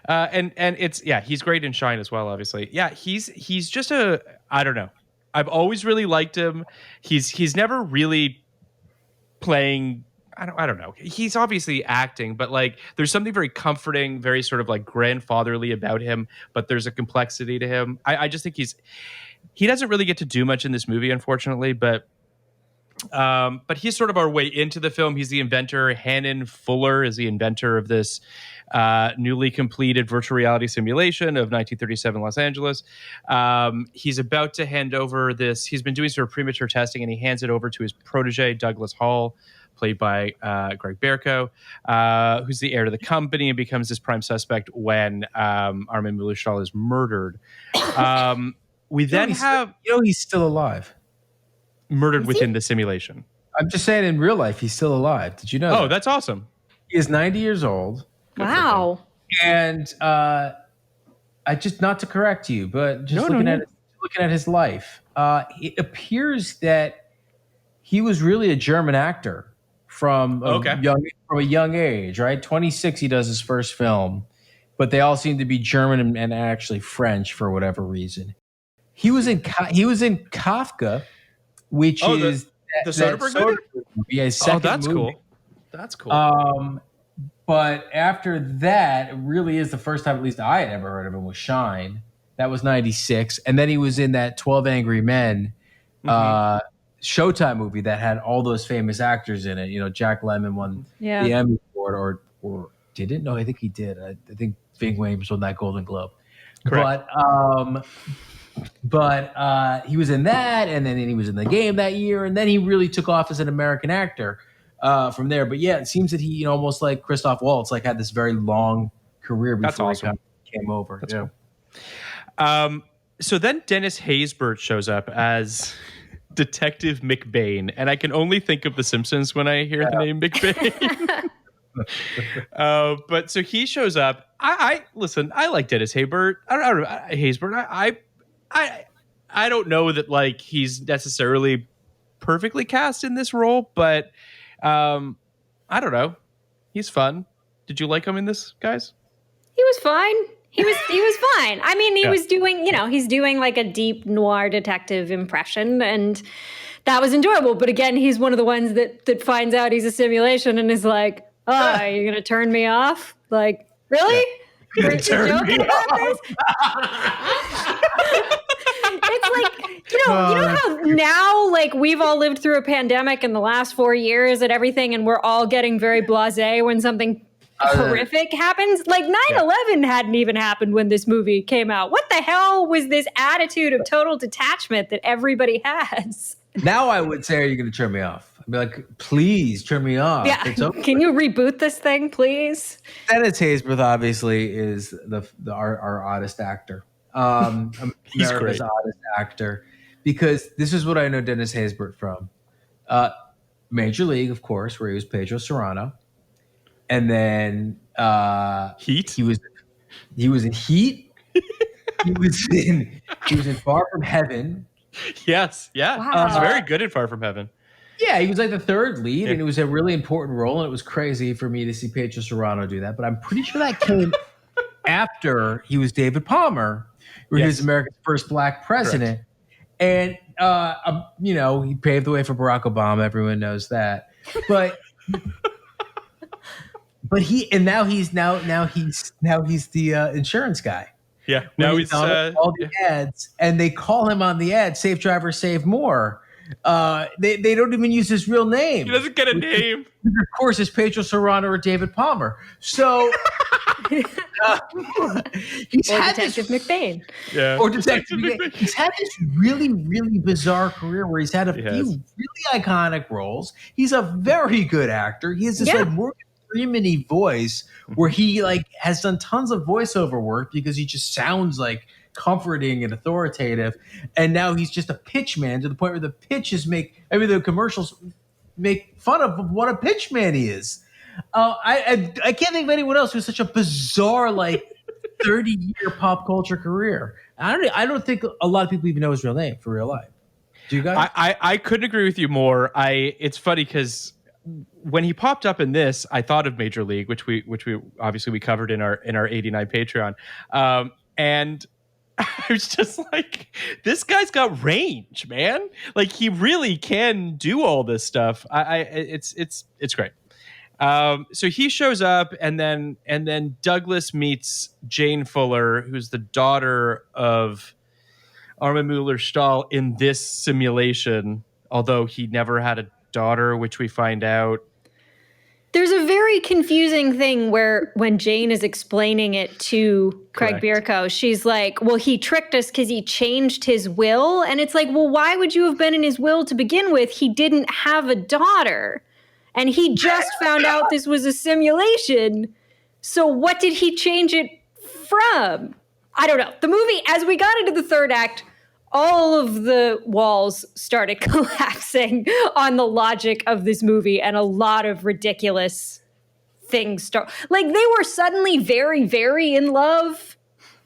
And it's he's great in Shine as well, obviously. Yeah, he's just I don't know. I've always really liked him. He's never really playing, I don't know. He's obviously acting, but like there's something very comforting, very sort of like grandfatherly about him, but there's a complexity to him. I just think he doesn't really get to do much in this movie, unfortunately, but he's sort of our way into the film. He's the inventor. Hannon Fuller is the inventor of this newly completed virtual reality simulation of 1937 Los Angeles. He's about to hand over this. He's been doing sort of premature testing, and he hands it over to his protege, Douglas Hall, played by Greg Berko, who's the heir to the company and becomes this prime suspect when Armin Mueller-Stahl is murdered. We then have... he's still alive. Murdered within the simulation. I'm just saying in real life, he's still alive. Did you know that? That's awesome. He is 90 years old. Wow. And I just, not to correct you, but just looking at his life, it appears that he was really a German actor from Okay. a young age, right? 26, he does his first film, but they all seem to be German and actually French for whatever reason. He was in Kafka, which is the Soderbergh movie? Yeah, his second that's movie. cool. That's cool. But after that, it really is the first time, at least I had ever heard of him, was Shine. That was 96. And then he was in that 12 Angry Men Showtime movie that had all those famous actors in it. You know, Jack Lemmon won the Emmy for it, or didn't? No, I think he did. I think Ving Rhames won that Golden Globe. Correct. But he was in that, and then he was in The Game that year, and then he really took off as an American actor from there. But yeah, it seems that he, you know, almost like Christoph Waltz, like had this very long career before he kind of came over. That's cool. So then Dennis Haysbert shows up as Detective McBain, and I can only think of The Simpsons when I hear the name McBain. But so he shows up. I listen. I like Dennis Haysbert. I don't know that like he's necessarily perfectly cast in this role, but I don't know. He's fun. Did you like him in this, guys? He was fine. He was fine. I mean, he was doing, you know, he's doing like a deep noir detective impression, and that was enjoyable. But again, he's one of the ones that finds out he's a simulation and is like, "Oh, are you gonna turn me off? Like, really? You're joking about this?" It's like, you know how now, like, we've all lived through a pandemic in the last 4 years and everything, and we're all getting very blasé when something horrific happens. Like 9/11 hadn't even happened when this movie came out. What the hell was this attitude of total detachment that everybody has? Now I would say, are you going to turn me off? I'd be like, please turn me off. Yeah. Can you reboot this thing, please? Dennis Haysbert obviously is our oddest actor. He's America's great. oddest actor, because this is what I know Dennis Haysbert from. Major League, of course, where he was Pedro Serrano. And then Heat. He was in Heat. he was in Far From Heaven. Yes. Yeah. Wow. He's very good in Far From Heaven. Yeah, he was like the third lead, and it was a really important role, and it was crazy for me to see Pedro Serrano do that. But I'm pretty sure that came after he was David Palmer, where he was America's first black president. Correct. And you know, he paved the way for Barack Obama. Everyone knows that. But he's the insurance guy. Yeah. Now he's on all the ads, and they call him on the ad, "Safe Driver, Save More." They don't even use his real name. He doesn't get a name. Of course, it's Pedro Serrano or David Palmer. So he's Or had Detective this, McBain. Yeah. or Detective McBain. He's had this really, really bizarre career where he's had a few really iconic roles. He's a very good actor. He has this like Morgan Freeman-y voice where he like has done tons of voiceover work because he just sounds like comforting and authoritative. And now he's just a pitch man to the point where the the commercials make fun of what a pitch man he is. I can't think of anyone else who has such a bizarre, like 30-year pop culture career. I don't think a lot of people even know his real name for real life. Do you guys? I couldn't agree with you more. It's funny because when he popped up in this, I thought of Major League, which we obviously we covered in our 89 Patreon, and I was just like, this guy's got range, man. Like he really can do all this stuff. It's great. So he shows up, and then Douglas meets Jane Fuller, who's the daughter of Armin Mueller-Stahl in this simulation, although he never had a daughter, which we find out. There's a very confusing thing where when Jane is explaining it to Craig Bierko, she's like, well, he tricked us because he changed his will. And it's like, well, why would you have been in his will to begin with? He didn't have a daughter. And he just found out this was a simulation. So what did he change it from? I don't know. The movie, as we got into the third act, all of the walls started collapsing on the logic of this movie, and a lot of ridiculous things like they were suddenly very, very in love,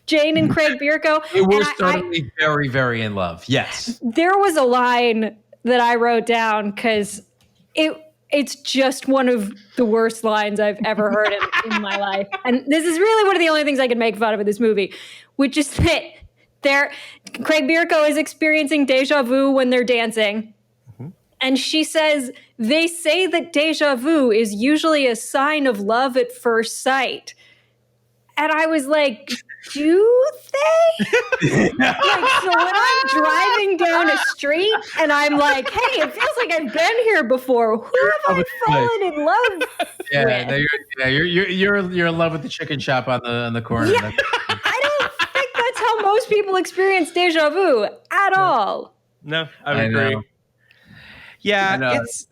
Jane and Craig Bierko. They were suddenly very, very in love. Yes. There was a line that I wrote down because it's just one of the worst lines I've ever heard in my life. And this is really one of the only things I can make fun of in this movie, which is that Craig Bierko is experiencing deja vu when they're dancing. And she says, they say that deja vu is usually a sign of love at first sight. And I was like, do they? Like, so when I'm driving down a street and I'm like, hey, it feels like I've been here before. Who have I fallen in love with? You're in love with the chicken shop on the corner. Yeah, I don't think that's how most people experience deja vu at all. No, I would agree. Know. Yeah, it's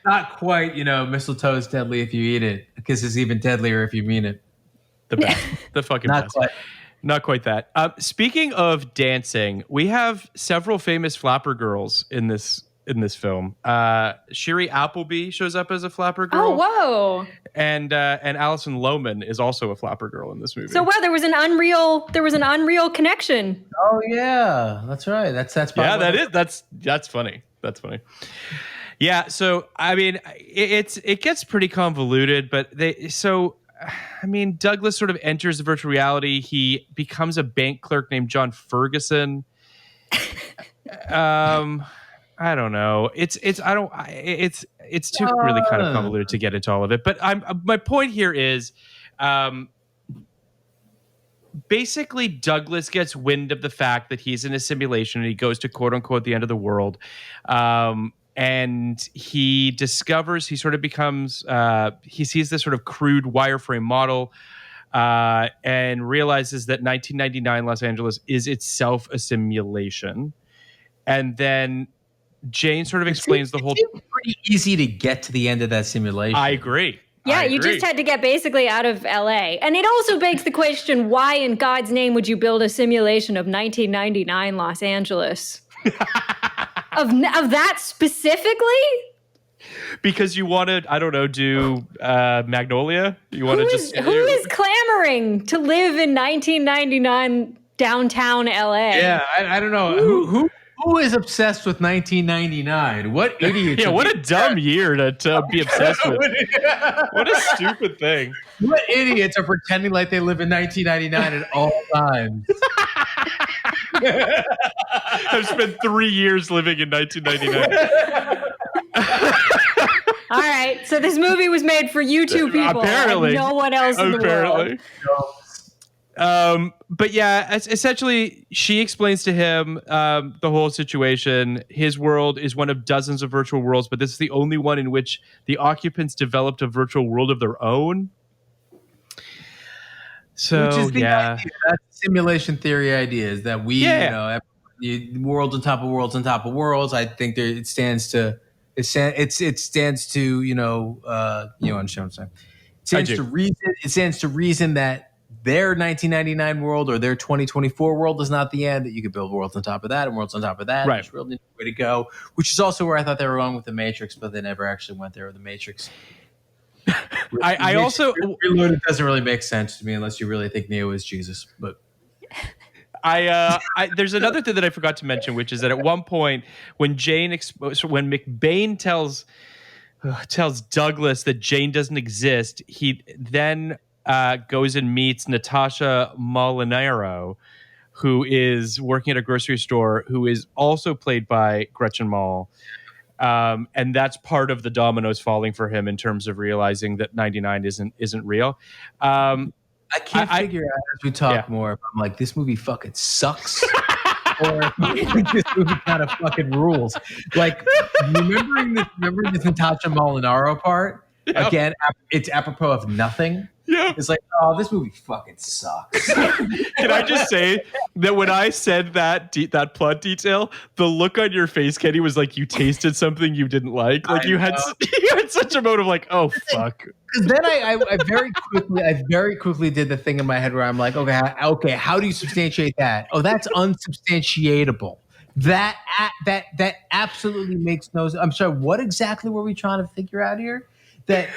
not quite, mistletoe is deadly if you eat it. Because it's even deadlier if you mean it. The best. The fucking best. Not quite that. Speaking of dancing, we have several famous flapper girls in this film. Shiri Appleby shows up as a flapper girl. Oh, whoa. And Alison Lohman is also a flapper girl in this movie. So wow, there was an unreal connection. Oh yeah, that's right. That's that's funny. That's funny. Yeah. So I mean, it gets pretty convoluted, but Douglas sort of enters the virtual reality. He becomes a bank clerk named John Ferguson. I don't know. It's too really kind of convoluted to get into all of it. But my point here is, basically Douglas gets wind of the fact that he's in a simulation and he goes to quote unquote the end of the world. And he discovers, he sort of becomes, he sees this sort of crude wireframe model and realizes that 1999 Los Angeles is itself a simulation. And then Jane sort of explains the whole... It's pretty easy to get to the end of that simulation. I agree. Yeah, you just had to get basically out of LA. And it also begs the question, why in God's name would you build a simulation of 1999 Los Angeles? Of that specifically? Because you want to, I don't know, do Magnolia? You want to who is clamoring to live in 1999 downtown LA? Yeah, I don't know. Who is obsessed with 1999? What idiot? Yeah, what a dumb year to be obsessed with. What a stupid thing. What idiots are pretending like they live in 1999 at all times? I've spent 3 years living in 1999. All right, so this movie was made for you two people. Apparently. And no one else in the world. But yeah, essentially, she explains to him the whole situation. His world is one of dozens of virtual worlds, but this is the only one in which the occupants developed a virtual world of their own. So, which is the idea. That's simulation theory idea, is that worlds on top of worlds on top of worlds. I think it stands to understand what I'm saying. It stands to reason that their 1999 world or their 2024 world is not the end, that you could build worlds on top of that and worlds on top of that. Right. There's really no way to go, which is also where I thought they were going with the Matrix, but they never actually went there with the Matrix. I also... Reloaded doesn't really make sense to me unless you really think Neo is Jesus, but... there's another thing that I forgot to mention, which is that at one point when when McBain tells Douglas that Jane doesn't exist, he then goes and meets Natasha Molinaro, who is working at a grocery store, who is also played by Gretchen Mol. And that's part of the dominoes falling for him in terms of realizing that 99 isn't real. I can't figure out as we talk more if I'm like, this movie fucking sucks. Or this movie kind of fucking rules. Like, remembering this Natasha Molinaro part, again, it's apropos of nothing. Yeah. It's like, oh, this movie fucking sucks. Can I just say that when I said that plot detail, the look on your face, Kenny, was like you tasted something you didn't like. Like you had such a mode of like, oh fuck. Because then I very quickly did the thing in my head where I'm like, okay, how do you substantiate that? Oh, that's unsubstantiatable. That absolutely makes no sense. I'm sorry, what exactly were we trying to figure out here? That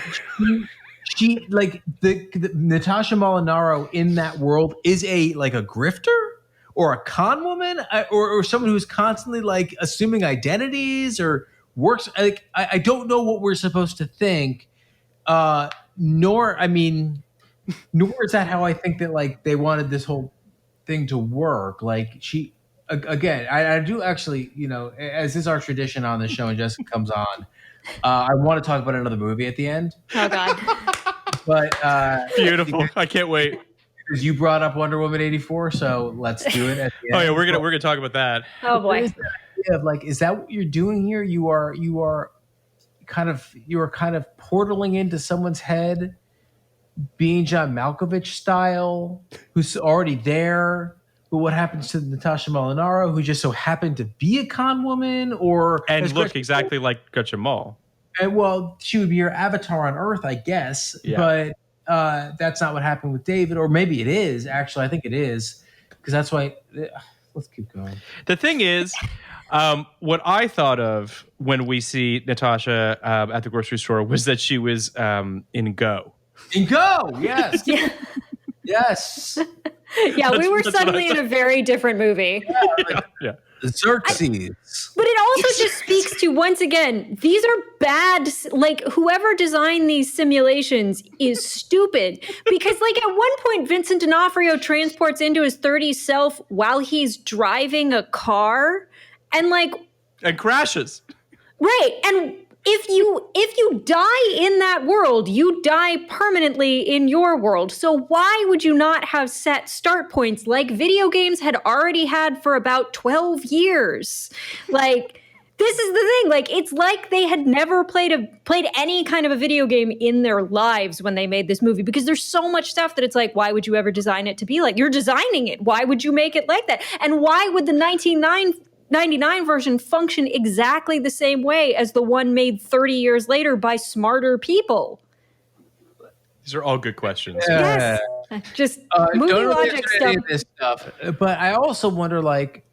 she like the Natasha Molinaro in that world is a grifter or a con woman or someone who's constantly like assuming identities, or works. Like I don't know what we're supposed to think. Nor is that how I think that like they wanted this whole thing to work. Like again, I do actually, as is our tradition on this show, and Jessica comes on, I want to talk about another movie at the end. Oh God. But beautiful. I can't wait. Because you brought up Wonder Woman 84, so let's do it at the end. Oh yeah, we're gonna talk about that. Oh boy. Is that what you're doing here? You are kind of portaling into someone's head, being John Malkovich style, who's already there. But what happens to Natasha Molinaro, who just so happened to be a con woman, and look exactly like Gretchen Mol? And well, she would be your avatar on Earth, I guess. Yeah. But that's not what happened with David, or maybe it is. Actually, I think it is, because that's why. Let's keep going. The thing is, what I thought of when we see Natasha at the grocery store was that she was in Go. In Go, yes. Yes. Yeah, we were suddenly in a very different movie. Yeah. Xerxes. But it also just speaks to, once again, these are bad. Like, whoever designed these simulations is stupid. Because, like, at one point, Vincent D'Onofrio transports into his 30s self while he's driving a car. And, like... And crashes. Right. And if you die in that world, you die permanently in your world. So why would you not have set start points like video games had already had for about 12 years? Like, this is the thing. Like, it's like they had never played any kind of a video game in their lives when they made this movie, because there's so much stuff that it's like, why would you ever design it to be like? You're designing it. Why would you make it like that? And why would the 1999 version function exactly the same way as the one made 30 years later by smarter people? These are all good questions. Yes. Just movie logic stuff. This stuff. But I also wonder, like,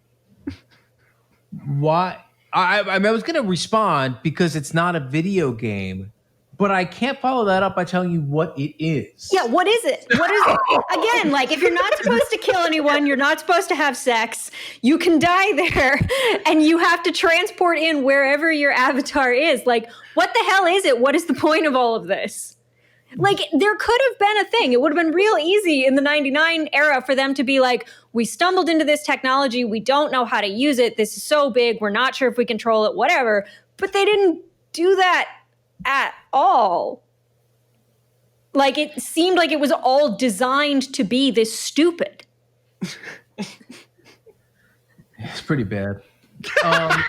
why? I was going to respond because it's not a video game, but I can't follow that up by telling you what it is. Yeah, what is it? What is it? Again, like, if you're not supposed to kill anyone, you're not supposed to have sex, you can die there, and you have to transport in wherever your avatar is. Like, what the hell is it? What is the point of all of this? Like, there could have been a thing. It would have been real easy in the 99 era for them to be like, we stumbled into this technology, we don't know how to use it, this is so big, we're not sure if we control it, whatever. But they didn't do that at all. Like, it seemed like it was all designed to be this stupid. It's pretty bad. Have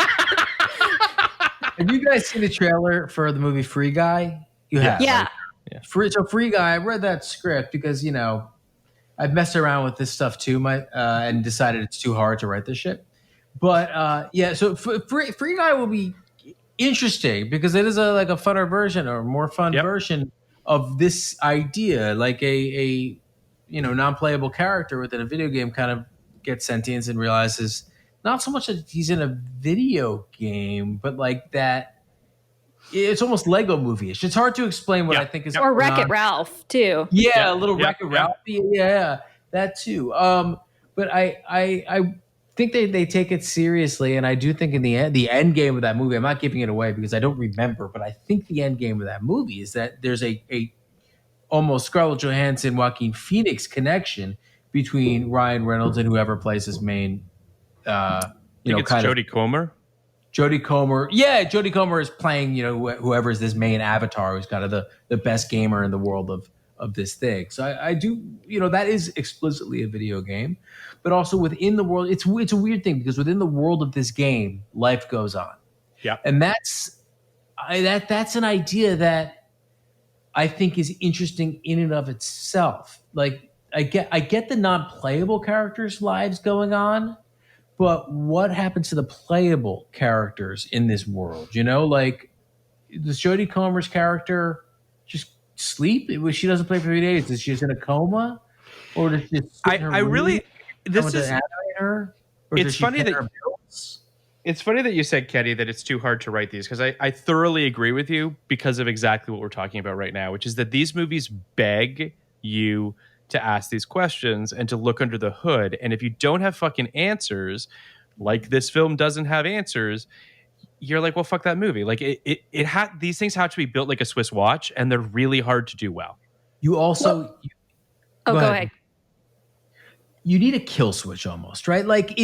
you guys seen the trailer for the movie Free Guy? You have. Yeah. Right? Yeah. Free Guy, I read that script because, I've messed around with this stuff too, and decided it's too hard to write this shit. But so Free Guy will be interesting because it is a funner version or more fun version of this idea. Like a non-playable character within a video game kind of gets sentience and realizes not so much that he's in a video game, but like that. It's almost Lego movie-ish. It's hard to explain what I think is or Wreck-It Ralph too. Yeah, a little Wreck-It Ralph. Yeah, that too. But I think they take it seriously, and I do think in the end game of that movie, I'm not giving it away because I don't remember, but I think the end game of that movie is that there's a almost Scarlett Johansson, Joaquin Phoenix connection between Ryan Reynolds and whoever plays his main. I think it's Jodie Comer. Jodie Comer. Yeah, Jodie Comer is playing, whoever is this main avatar who's kind of the best gamer in the world of this thing. So I do, that is explicitly a video game, but also within the world, it's a weird thing because within the world of this game, life goes on. Yeah. And that's an idea that I think is interesting in and of itself. Like I get the non-playable characters' lives going on, but what happens to the playable characters in this world? Like, does Jodie Comer's character just sleep? She doesn't play for 3 days. Is she just in a coma? Or does she just sit in her room? It's funny that you said, Kenny, that it's too hard to write these, because I thoroughly agree with you because of exactly what we're talking about right now, which is that these movies beg you to ask these questions and to look under the hood. And if you don't have fucking answers, like this film doesn't have answers, you're like, well, fuck that movie. Like it had these things have to be built like a Swiss watch, and they're really hard to do well. You also Go ahead. You need a kill switch almost, right? Like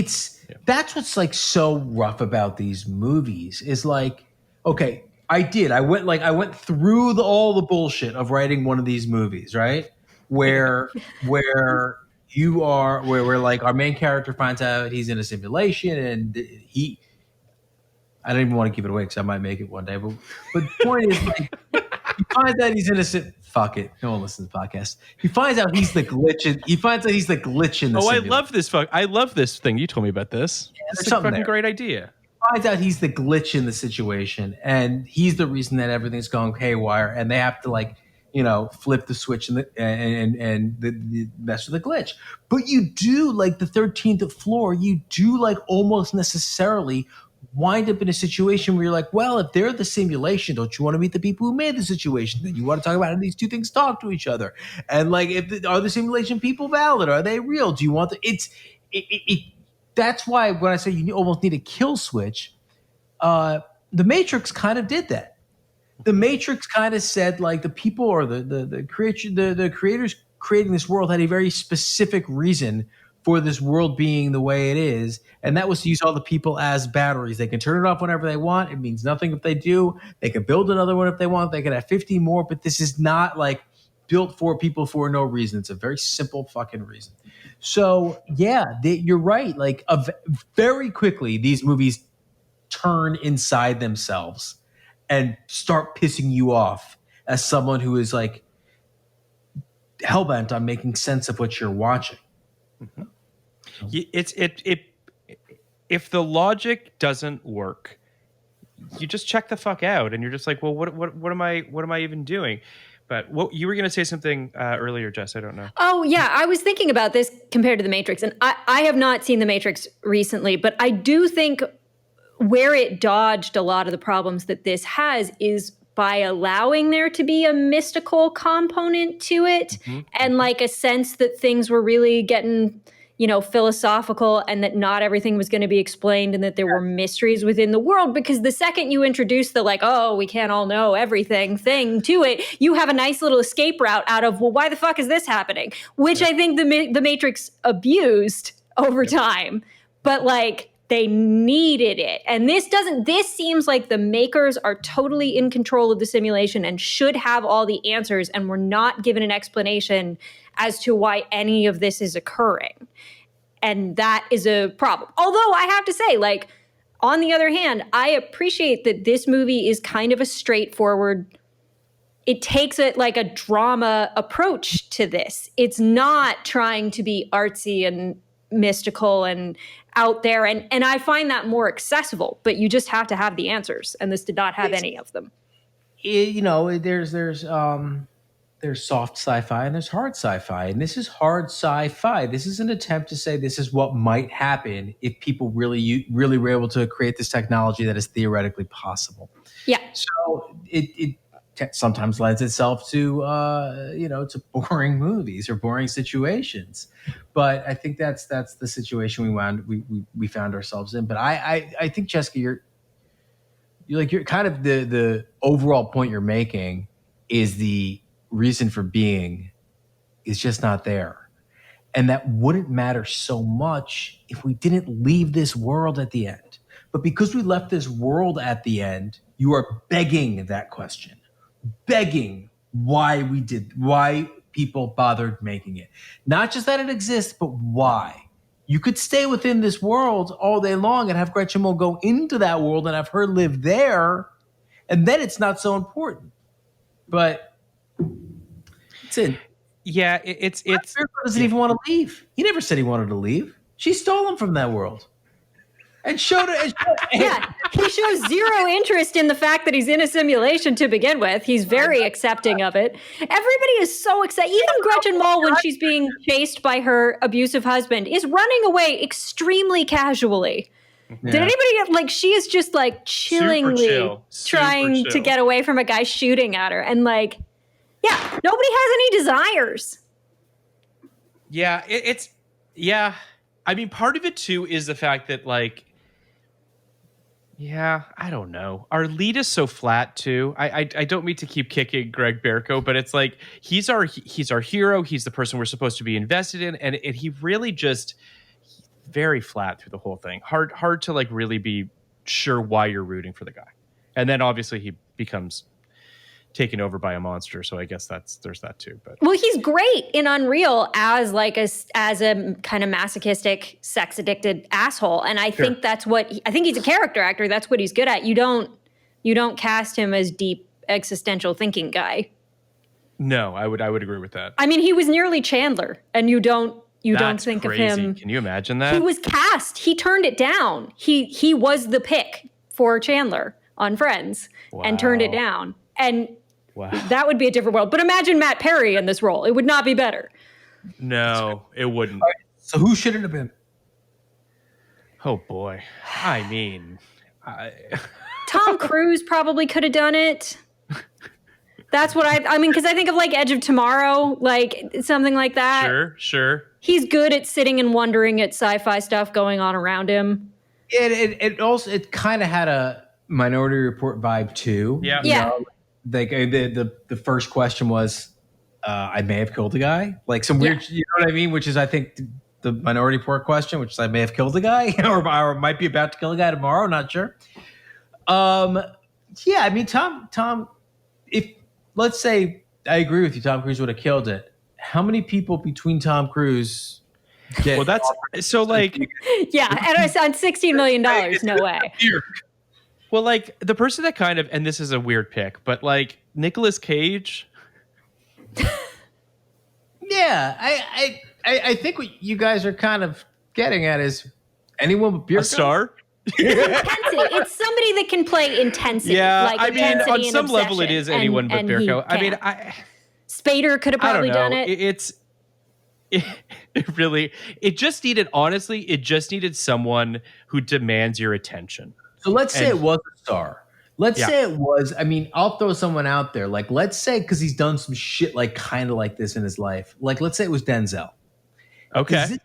that's what's like so rough about these movies is like, okay, I went through all the bullshit of writing one of these movies, right? Where like our main character finds out he's in a simulation and I don't even want to give it away because I might make it one day, but the point is like he finds out he's innocent. Fuck it. No one listens to the podcast. He finds out he's the glitch in the simulation. I love this thing. You told me about this. Yeah, it's a fucking great idea. Finds out he's the glitch in the situation, and he's the reason that everything's going haywire, and they have to like, flip the switch and the mess with the glitch. But you do like the 13th floor. You do like almost necessarily wind up in a situation where you're like, well, if they're the simulation, don't you want to meet the people who made the situation? Then you want to talk about how these two things talk to each other, and like, are the simulation people valid? Are they real? Do you want to? That's why when I say you almost need a kill switch, the Matrix kind of did that. The Matrix kind of said like the people or the creators creating this world had a very specific reason for this world being the way it is, and that was to use all the people as batteries. They can turn it off whenever they want. It means nothing if they do. They can build another one if they want. They can have 50 more, but this is not like built for people for no reason. It's a very simple fucking reason. So yeah, you're right. Like very quickly, these movies turn inside themselves and start pissing you off as someone who is like hellbent on making sense of what you're watching. Mm-hmm. If the logic doesn't work, you just check the fuck out, and you're just like, well, what am I even doing? But what you were going to say something earlier, Jess? I don't know. Oh yeah, I was thinking about this compared to The Matrix, and I have not seen The Matrix recently, but I do think where it dodged a lot of the problems that this has is by allowing there to be a mystical component to it, and like a sense that things were really getting, philosophical, and that not everything was going to be explained, and that there were mysteries within the world. Because the second you introduce the like, oh, we can't all know everything thing to it, you have a nice little escape route out of, well, why the fuck is this happening? Which I think the Matrix abused over time, but like they needed it. And this seems like the makers are totally in control of the simulation and should have all the answers, and we're not given an explanation as to why any of this is occurring. And that is a problem. Although I have to say, like, on the other hand, I appreciate that this movie is kind of a straightforward, it takes it like a drama approach to this. It's not trying to be artsy and mystical and out there. And I find that more accessible, but you just have to have the answers. And this did not have any of them. There's soft sci-fi and there's hard sci-fi, and this is hard sci-fi. This is an attempt to say this is what might happen if people really were able to create this technology that is theoretically possible. Yeah. So it sometimes lends itself to to boring movies or boring situations, but I think that's the situation we found ourselves in. But I think, Jessica, you're kind of the overall point you're making is the reason for being is just not there. And that wouldn't matter so much if we didn't leave this world at the end. But because we left this world at the end, you are begging that question, begging why people bothered making it. Not just that it exists, but why. You could stay within this world all day long and have Gretchen Mol go into that world and have her live there, and then it's not so important. But it's in. Yeah, it's doesn't even want to leave. He never said he wanted to leave. She stole him from that world. And showed it. Yeah, he shows zero interest in the fact that he's in a simulation to begin with. He's very accepting of it. Everybody is so excited. Even Gretchen Mol, when she's being chased by her abusive husband, is running away extremely casually. Yeah. Did anybody get, like, she is just like chillingly trying to get away from a guy shooting at her. And like, yeah, nobody has any desires. Yeah, it's. I mean, part of it too is the fact that, like, Yeah, I don't know. Our lead is so flat too. I don't mean to keep kicking Greg Berko, but it's like he's our hero. He's the person we're supposed to be invested in, and he really just very flat through the whole thing. Hard to like really be sure why you're rooting for the guy. And then obviously he becomes taken over by a monster. So I guess there's that too. But well, he's great in Unreal as a kind of masochistic, sex addicted asshole, and I think that's what I think he's a character actor. That's what he's good at. You don't cast him as deep existential thinking guy. No, I would agree with that. I mean, he was nearly Chandler, and you don't think crazy. of him. Can you imagine that? He was cast. He turned it down. He was the pick for Chandler on Friends and turned it down. And that would be a different world. But imagine Matt Perry in this role. It would not be better. No, it wouldn't. Right, so who should it have been? Oh, boy. I mean... Tom Cruise probably could have done it. That's what I mean, because I think of like Edge of Tomorrow, like something like that. Sure. He's good at sitting and wondering at sci-fi stuff going on around him. It kind of had a Minority Report vibe too. Yeah. You know, like the first question was, I may have killed a guy. Like some weird, you know what I mean? Which is, I think, the Minority Report question, which is, I may have killed a guy, or might be about to kill a guy tomorrow. Not sure. Yeah, I mean, Tom. If let's say I agree with you, Tom Cruise would have killed it. How many people between Tom Cruise? Well, that's so like. Yeah, and on $16 million, no way. Well, like the person that kind of, and this is a weird pick, but like Nicolas Cage. Yeah, I think what you guys are kind of getting at is anyone with beer. A star? Intensity. It's somebody that can play intensity. Yeah, like I mean, on some level, it is and- anyone but and Birko. he I mean, can. Spader could have probably done it. It really, it just needed someone who demands your attention. So let's say it was a star. Let's say it was. I mean, I'll throw someone out there. Like, let's say, because he's done some shit like kind of like this in his life. Like, let's say it was Denzel. Okay.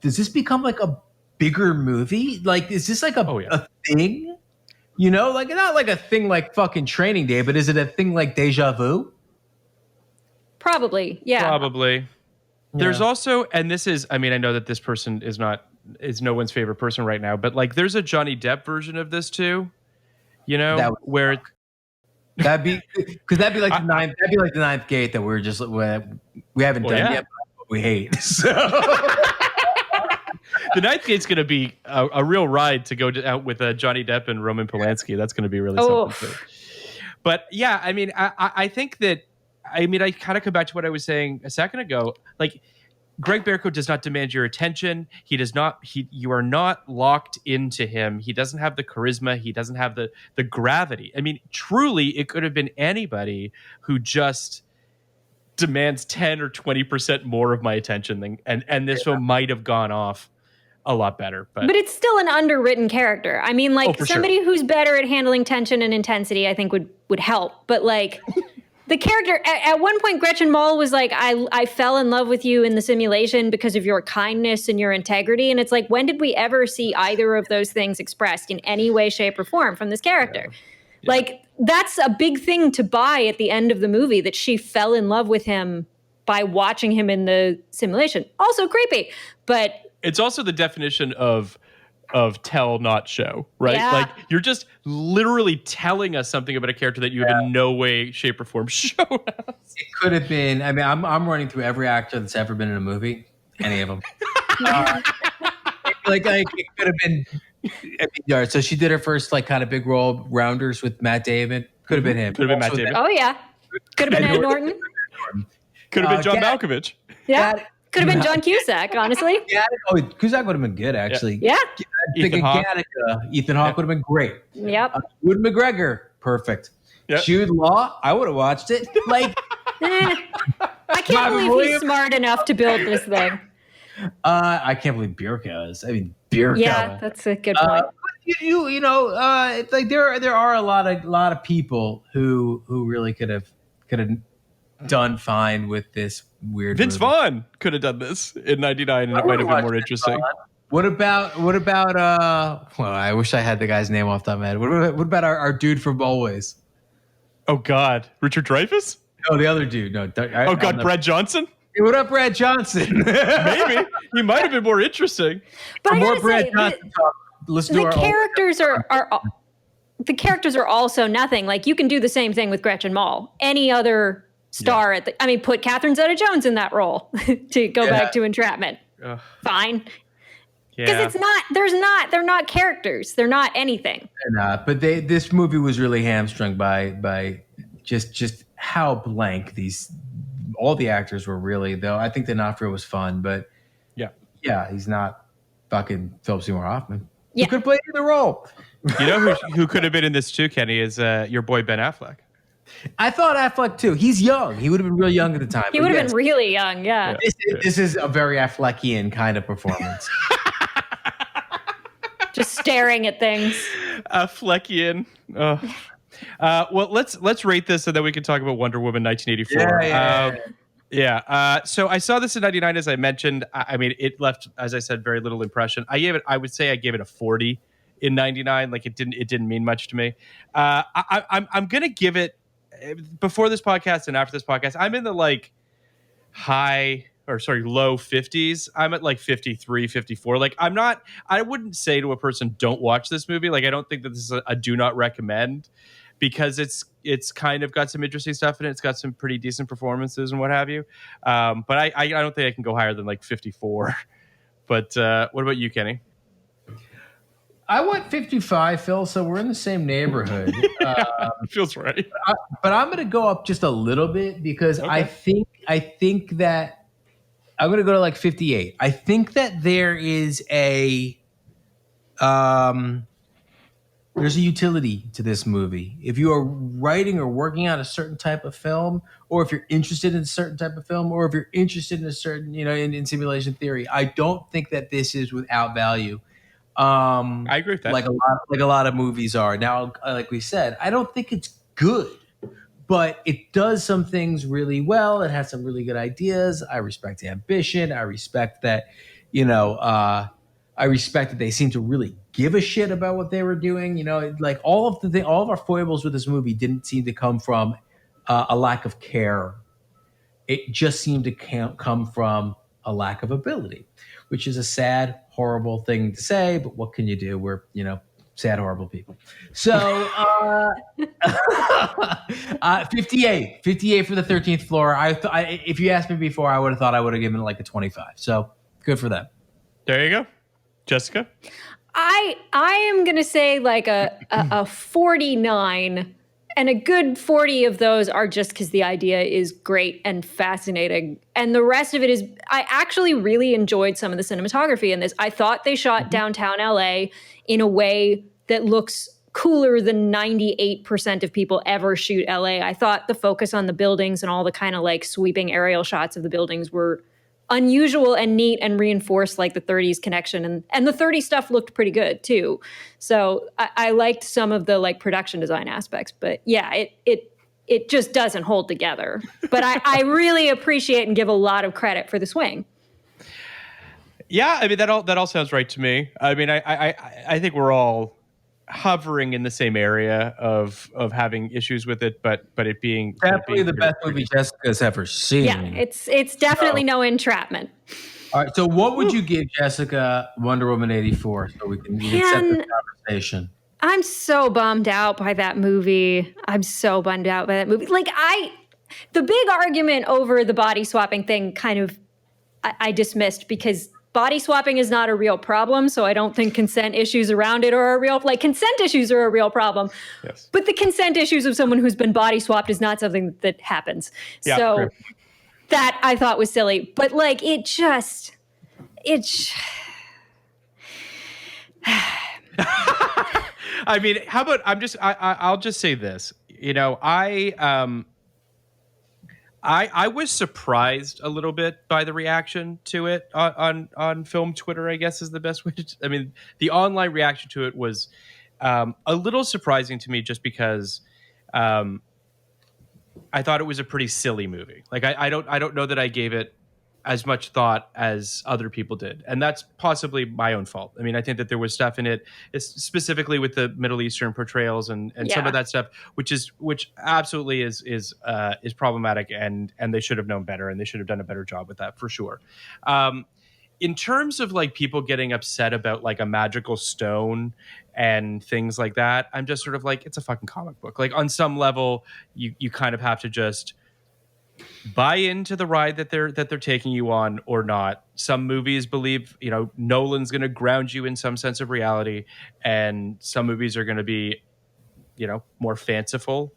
Does this become like a bigger movie? Like, is this like a thing? You know, like not like a thing like fucking Training Day, but is it a thing like Deja Vu? Probably, yeah. Probably. There's also, and this is, I mean, I know that this person is no one's favorite person right now, but like there's a Johnny Depp version of this too. You know, where that'd be like the ninth gate that we haven't done yet, but we hate. So the ninth gate's going to be a real ride to go out with Johnny Depp and Roman Polanski. That's going to be really something. Too. But yeah, I mean, I think that. I mean, I kind of come back to what I was saying a second ago. Like, Greg Berko does not demand your attention. He does not. You are not locked into him. He doesn't have the charisma. He doesn't have the gravity. I mean, truly, it could have been anybody who just demands 10 or 20% more of my attention and this film might have gone off a lot better. But it's still an underwritten character. I mean, like somebody who's better at handling tension and intensity, I think would help. But like. The character, at one point, Gretchen Mol was like, I fell in love with you in the simulation because of your kindness and your integrity. And it's like, when did we ever see either of those things expressed in any way, shape, or form from this character? Yeah. Like, that's a big thing to buy at the end of the movie, that she fell in love with him by watching him in the simulation. Also creepy, but... It's also the definition of tell, not show, right? Yeah. Like, you're just literally telling us something about a character that you have in no way, shape, or form shown us. It could have been. I mean, I'm running through every actor that's ever been in a movie, any of them. Like it could have been. So she did her first like kind of big role, Rounders, with Matt Damon. Could have been him. Could have been Matt Damon. Oh yeah. Could have been Ed Norton. Could have been John Malkovich. Yeah. Could have been John Cusack, honestly. Yeah, Cusack would have been good, actually. Yeah. Ethan Hawke would have been great. Yep. Ewan McGregor, perfect. Yep. Jude Law, I would have watched it. Like, I can't believe he's smart enough to build this thing. I can't believe Birko is. I mean, Birko. Yeah, that's a good point. You know, it's like there are a lot of people who really could have done fine with this weird Vince movie. Vaughn could have done this in '99 and it might have been more interesting. What about well, I wish I had the guy's name off the top of my head. What about our dude from Always? Oh God, Richard Dreyfuss? No, the other dude. No. Oh God, Brad Johnson? Hey, what up, Brad Johnson? Maybe. He might have been more interesting. But For I more gotta Brad say, Johnson talk, listen to the our characters the characters are also nothing. Like, you can do the same thing with Gretchen Mol. Any other star put Catherine Zeta-Jones in that role to go back to Entrapment. Fine. Because they're not characters. They're not anything. They're not. But this movie was really hamstrung by just how blank all the actors were really, though. I think D'Onofrio was fun, but yeah, he's not fucking Philip Seymour Hoffman. Yeah. He could play either role. You know who could have been in this too, Kenny, is your boy Ben Affleck. I thought Affleck too. He's young. He would have been real young at the time. He would have been really young, yeah. This is a very Affleckian kind of performance. Just staring at things. Affleckian. Oh. Well, let's rate this so that we can talk about Wonder Woman 1984. So I saw this in 99, as I mentioned. I mean, it left, as I said, very little impression. I would say I gave it a 40 in 99. Like, it didn't mean much to me. I'm gonna give it, before this podcast and after this podcast, I'm in the low 50s. I'm at 53, 54. Like, I wouldn't say to a person, don't watch this movie. Like, I don't think that this is a do not recommend, because it's kind of got some interesting stuff in it. It's got some pretty decent performances and what have you. But I don't think I can go higher than 54. But what about you, Kenny? I went 55, Phil, so we're in the same neighborhood. Feels right. But I'm going to go up just a little bit, because I think that I'm going to go to 58. I think that there is there's a utility to this movie. If you are writing or working on a certain type of film, or if you're interested in a certain type of film, or if you're interested in a certain, in simulation theory, I don't think that this is without value. I agree with that. Like a lot of movies are. Now, like we said, I don't think it's good, but it does some things really well. It has some really good ideas. I respect the ambition. I respect that, I respect that they seem to really give a shit about what they were doing. All of our foibles with this movie didn't seem to come from a lack of care. It just seemed to come from a lack of ability, which is a sad, horrible thing to say, but what can you do? We're, sad, horrible people. So 58 for the 13th floor. If you asked me before, I would have thought I would have given it a 25. So good for them. There you go. Jessica? I am going to say a 49, and a good 40 of those are just because the idea is great and fascinating. And the rest of it is, I actually really enjoyed some of the cinematography in this. I thought they shot downtown LA in a way that looks cooler than 98% of people ever shoot LA. I thought the focus on the buildings and all the kind of sweeping aerial shots of the buildings were unusual and neat and reinforced the 30s connection. And the 30s stuff looked pretty good too. So I liked some of the production design aspects, but yeah, it just doesn't hold together. But I really appreciate and give a lot of credit for the swing. Yeah, I mean, that all sounds right to me. I mean, I think we're all hovering in the same area of having issues with it, but it being definitely the best movie Jessica's ever seen. Yeah, it's definitely no entrapment. All right, so what would you give Jessica Wonder Woman 84 so we can set the conversation? I'm so bummed out by that movie. The big argument over the body swapping thing kind of I dismissed, because body swapping is not a real problem, so I don't think consent issues around it are a real, consent issues are a real problem. Yes. But the consent issues of someone who's been body swapped is not something that happens. Yeah, so true. That I thought was silly. But I mean, how about I'll just say this. I was surprised a little bit by the reaction to it on film Twitter, I guess is the best way to. I mean, the online reaction to it was a little surprising to me, just because I thought it was a pretty silly movie. I don't know that I gave it as much thought as other people did. And that's possibly my own fault. I mean, I think that there was stuff in it, specifically with the Middle Eastern portrayals and some of that stuff, which absolutely is problematic, and they should have known better, and they should have done a better job with that for sure. In terms of like people getting upset about like a magical stone and things like that, I'm just sort of like, it's a fucking comic book. Like on some level, you kind of have to just buy into the ride that they're taking you on or not. Some movies believe, Nolan's going to ground you in some sense of reality, and some movies are going to be, more fanciful.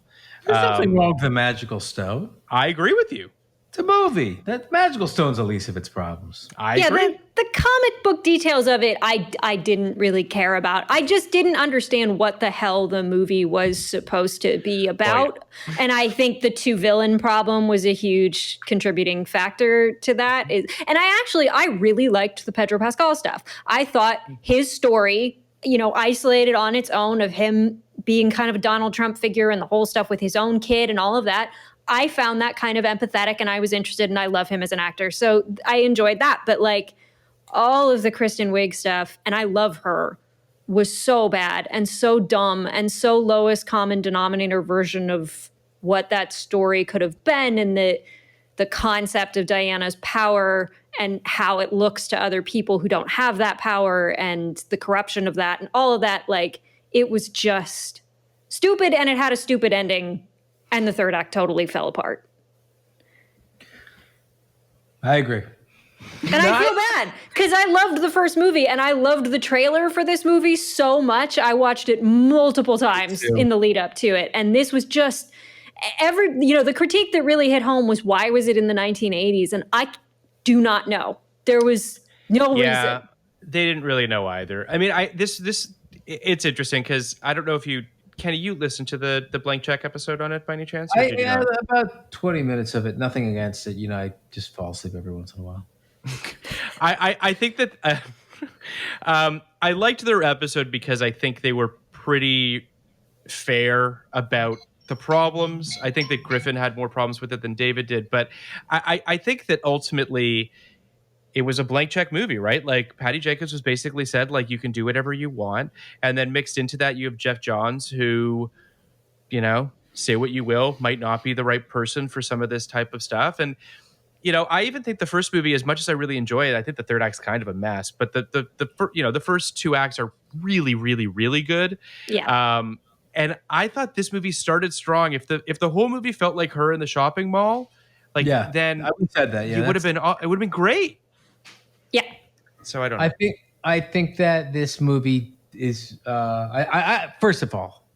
There's nothing wrong with the magical stone. I agree with you. It's a movie. That magical stone's the least of its problems. I agree. The comic book details of it, I didn't really care about. I just didn't understand what the hell the movie was supposed to be about. Oh, yeah. And I think the two villain problem was a huge contributing factor to that. And I really liked the Pedro Pascal stuff. I thought his story, isolated on its own, of him being kind of a Donald Trump figure and the whole stuff with his own kid and all of that, I found that kind of empathetic, and I was interested, and I love him as an actor. So I enjoyed that. But like all of the Kristen Wiig stuff, and I love her, was so bad and so dumb and so lowest common denominator version of what that story could have been, and the concept of Diana's power and how it looks to other people who don't have that power, and the corruption of that and all of that. Like, it was just stupid, and it had a stupid ending. And the third act totally fell apart. I agree. And I feel bad because I loved the first movie, and I loved the trailer for this movie so much. I watched it multiple times in the lead up to it. And this was just the critique that really hit home was, why was it in the 1980s? And I do not know. There was no reason. They didn't really know either. I mean, it's interesting because I don't know if Kenny, you listened to the Blank Check episode on it by any chance? Yeah, about 20 minutes of it. Nothing against it. I just fall asleep every once in a while. I think that I liked their episode because I think they were pretty fair about the problems. I think that Griffin had more problems with it than David did. But I think that ultimately it was a blank check movie, right? Like, Patty Jenkins was basically said, like, you can do whatever you want. And then mixed into that, you have Jeff Johns, who, say what you will, might not be the right person for some of this type of stuff. And, I even think the first movie, as much as I really enjoy it, I think the third act's kind of a mess. But the first two acts are really, really, really good. Yeah. And I thought this movie started strong. If the whole movie felt like her in the shopping mall, then I would have said that. Yeah, it would have been great. Yeah. So I don't know. I think that this movie is I first of all,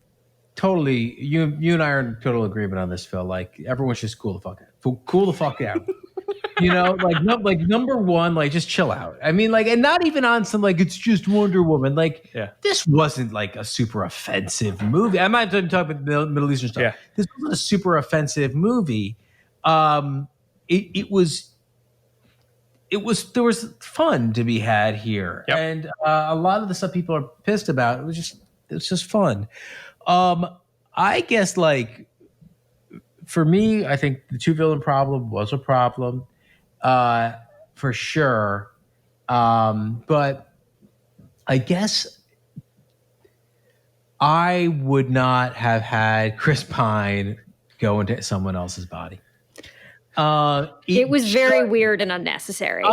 totally you and I are in total agreement on this, Phil. Like, everyone should cool the fuck out. Cool the fuck out. Like number one, like, just chill out. I mean, like, and not even on some, like, it's just Wonder Woman. Like, This wasn't like a super offensive movie. I'm not talking about Middle Eastern stuff. Yeah. This wasn't a super offensive movie. There was fun to be had here. Yep. And a lot of the stuff people are pissed about, it was just fun. I guess, like, for me, I think the two villain problem was a problem, for sure. But I guess I would not have had Chris Pine go into someone else's body. It was very weird and unnecessary.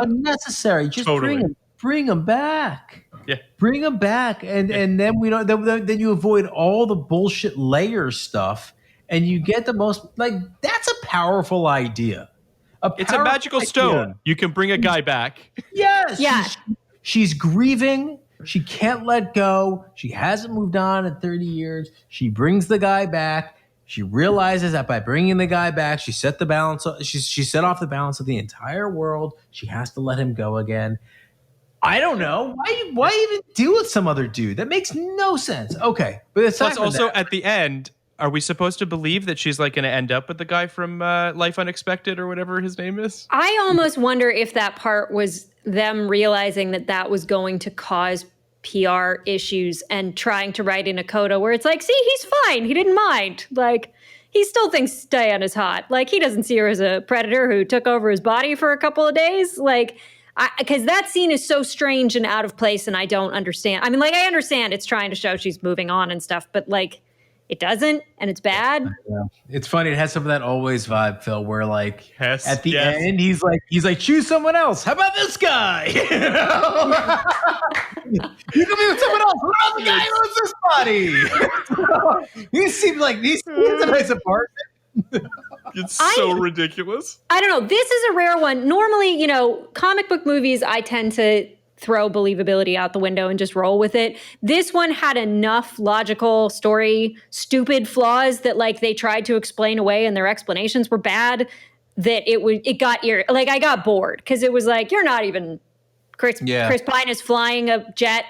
Just totally. Bring him back. Yeah, bring him back, and then then you avoid all the bullshit layer stuff, and you get the most, like, that's a powerful idea. It's a magical stone. You can bring a guy back. Yes. Yeah. She's grieving. She can't let go. She hasn't moved on in 30 years. She brings the guy back. She realizes that by bringing the guy back, she set the balance. She set off the balance of the entire world. She has to let him go again. I don't know. Why even do it with some other dude? That makes no sense. Okay, but it's also at the end. Are we supposed to believe that she's like going to end up with the guy from Life Unexpected or whatever his name is? I almost wonder if that part was them realizing that was going to cause PR issues and trying to write in a coda where it's like, see, he's fine. He didn't mind. Like, he still thinks Diana's hot. Like, he doesn't see her as a predator who took over his body for a couple of days. Like, because that scene is so strange and out of place, and I don't understand. I mean, like, I understand it's trying to show she's moving on and stuff, but like, it doesn't, and it's bad. Yeah. It's funny. It has some of that always vibe, Phil, where like Yes, at the yes. end, he's like, choose someone else. How about this guy? You can be with someone else. What about the guy who owns this body? He seems like he has a nice apartment. It's so ridiculous. I don't know. This is a rare one. Normally, comic book movies, I tend to throw believability out the window and just roll with it. This one had enough logical story, stupid flaws that like they tried to explain away and their explanations were bad that I got bored because it was like, you're not even Chris Pine is flying a jet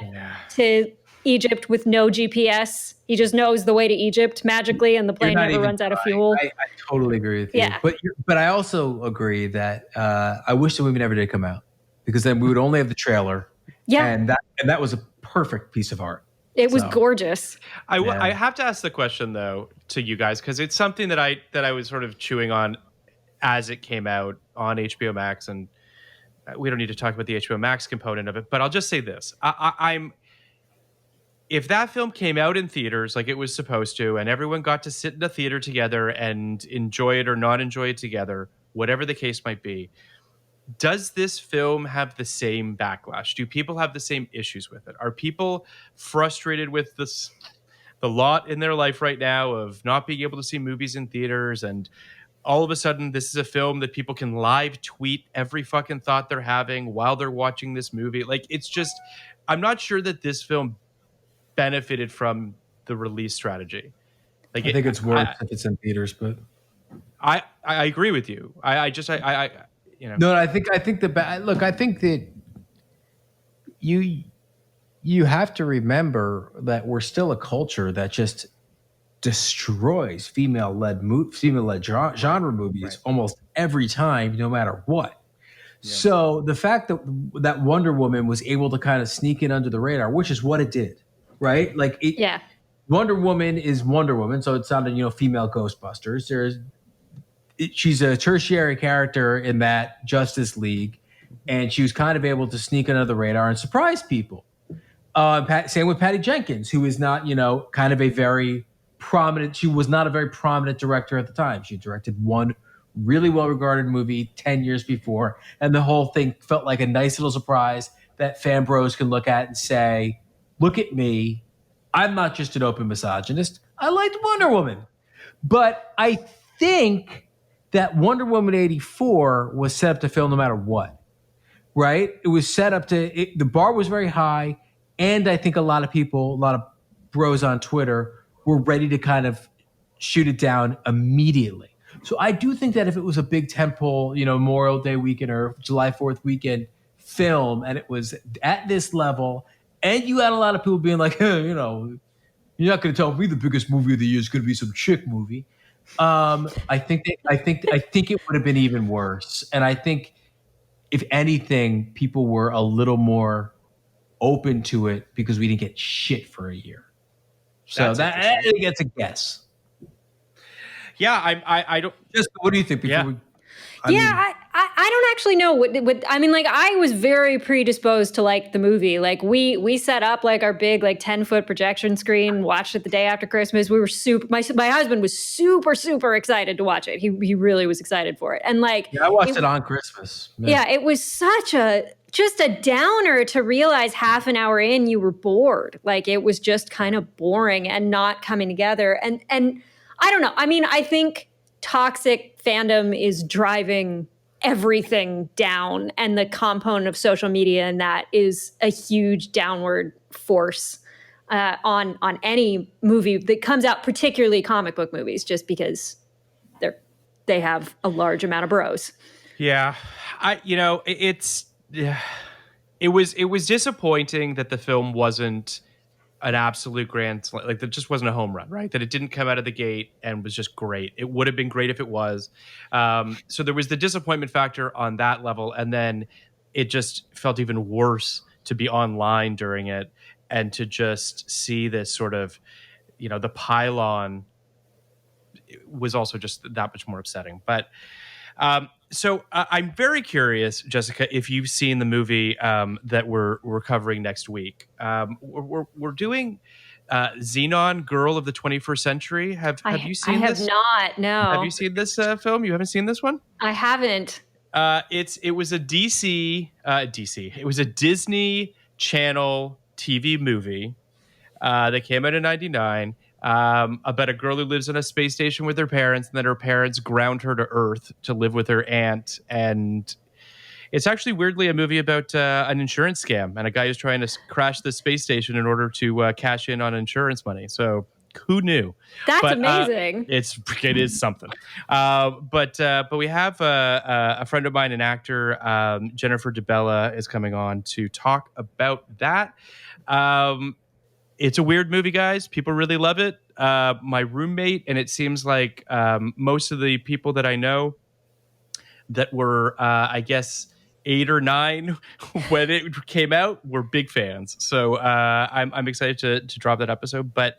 to Egypt with no GPS. He just knows the way to Egypt magically and the plane never runs out of fuel. I totally agree with you. Yeah. But I also agree that I wish the movie never did come out. Because then we would only have the trailer, and that was a perfect piece of art. It was gorgeous. I have to ask the question though to you guys because it's something that I was sort of chewing on as it came out on HBO Max, and we don't need to talk about the HBO Max component of it. But I'll just say this: I'm if that film came out in theaters like it was supposed to, and everyone got to sit in a theater together and enjoy it or not enjoy it together, whatever the case might be. Does this film have the same backlash? Do people have the same issues with it? Are people frustrated with the lot in their life right now of not being able to see movies in theaters, and all of a sudden this is a film that people can live tweet every fucking thought they're having while they're watching this movie? Like, it's just, I'm not sure that this film benefited from the release strategy. Like, I think it's worse if it's in theaters, but I agree with you. No, I think I think that you have to remember that we're still a culture that just destroys female-led genre movies almost every time, no matter what. Yeah. So the fact that Wonder Woman was able to kind of sneak in under the radar, which is what it did, right? Like, Wonder Woman is Wonder Woman, so it's not female Ghostbusters. She's a tertiary character in that Justice League, and she was kind of able to sneak under the radar and surprise people. Same with Patty Jenkins, who is not, kind of a very prominent. She was not a very prominent director at the time. She directed one really well-regarded movie 10 years before, and the whole thing felt like a nice little surprise that fan bros can look at and say, "Look at me, I'm not just an open misogynist. I liked Wonder Woman." But I think that Wonder Woman 84 was set up to fail no matter what, right? It was set up the bar was very high, and I think a lot of bros on Twitter were ready to kind of shoot it down immediately. So I do think that if it was a big tentpole, Memorial Day weekend or July 4th weekend film, and it was at this level, and you had a lot of people being like, hey, you're not going to tell me the biggest movie of the year is going to be some chick movie. I think it would have been even worse. And I think if anything, people were a little more open to it because we didn't get shit for a year. So I think that's a guess. Yeah, I don't. Just what do you think? I don't actually know what I mean. Like, I was very predisposed to like the movie. Like, we set up like our big 10-foot projection screen, watched it the day after Christmas. We were my husband was super excited to watch it. He really was excited for it. And I watched it on Christmas. Yeah, it was such just a downer to realize half an hour in you were bored. Like, it was just kind of boring and not coming together. And I don't know. I mean, I think toxic fandom is driving everything down, and the component of social media in that is a huge downward force on any movie that comes out, particularly comic book movies, just because they have a large amount of bros. Yeah, it was disappointing that the film wasn't an absolute grand, like, that just wasn't a home run, right? That it didn't come out of the gate and was just great. It would have been great if it was. So there was the disappointment factor on that level. And then it just felt even worse to be online during it and to just see this sort of, the pylon was also just that much more upsetting. But so I'm very curious, Jessica, if you've seen the movie that we're covering next week. We're doing Xenon, Girl of the 21st Century. Have you seen this? I have not. No. Have you seen this film? You haven't seen this one? I haven't. It was a It was a Disney Channel TV movie that came out in '99 about a girl who lives on a space station with her parents, and then her parents ground her to Earth to live with her aunt. And it's actually weirdly a movie about an insurance scam and a guy who's trying to crash the space station in order to cash in on insurance money. So who knew? That's amazing. It is something. But we have a friend of mine, an actor, Jennifer DeBella, is coming on to talk about that. It's a weird movie, guys. People really love it. My roommate, and it seems like most of the people that I know that were, I guess, 8 or 9 when it came out were big fans. So I'm excited to drop that episode. But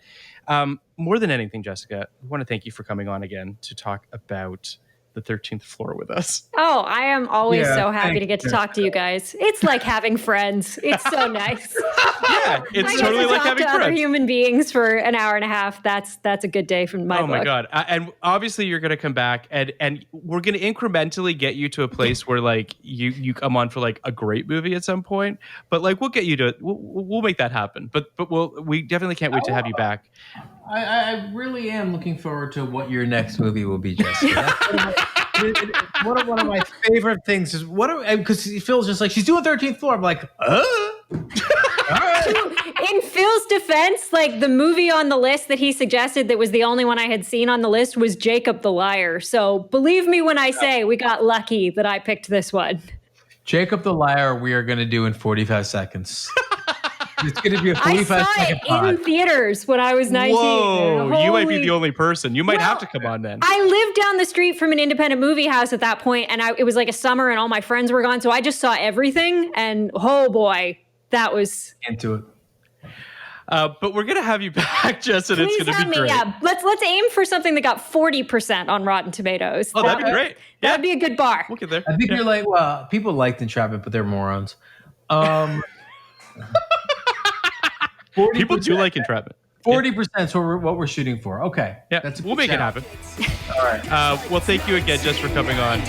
more than anything, Jessica, I want to thank you for coming on again to talk about the 13th Floor with us. Oh, I am always so happy to get to talk to you guys. It's like having friends. It's so nice. Yeah, it's totally like having friends. Other human beings for an hour and a half. That's a good day from my book. Oh my God. And obviously you're going to come back and we're going to incrementally get you to a place where like you come on for like a great movie at some point, but like we'll get you to, we'll make that happen. But we definitely can't wait to have you back. I really am looking forward to what your next movie will be, Jessica. One of my favorite things is because Phil's just like, she's doing 13th Floor. I'm like, all right. In Phil's defense, like the movie on the list that he suggested that was the only one I had seen on the list was Jacob the Liar. So believe me when I say we got lucky that I picked this one. Jacob the Liar, we are going to do in 45 seconds. It's going to be a 45 second pod. I saw it in theaters when I was 19. Whoa, you might be the only person. You might have to come on then. I lived down the street from an independent movie house at that point, and it was like a summer and all my friends were gone, so I just saw everything, and oh boy, that was... Into it. But we're going to have you back, Jess, and it's going to be great. Yeah, let's aim for something that got 40% on Rotten Tomatoes. Oh, that'd be great. Yeah. That'd be a good bar. We'll get there. I think you're like, well, people liked Entrapment, but they're morons. 40%. People do like Entrapment. 40% is what we're shooting for. Okay. Yeah, we'll make it happen. All right. Well, thank you again, Jess, for coming on.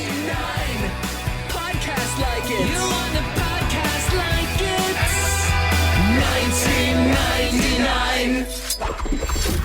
Podcast like it. You want a podcast like it? 1999.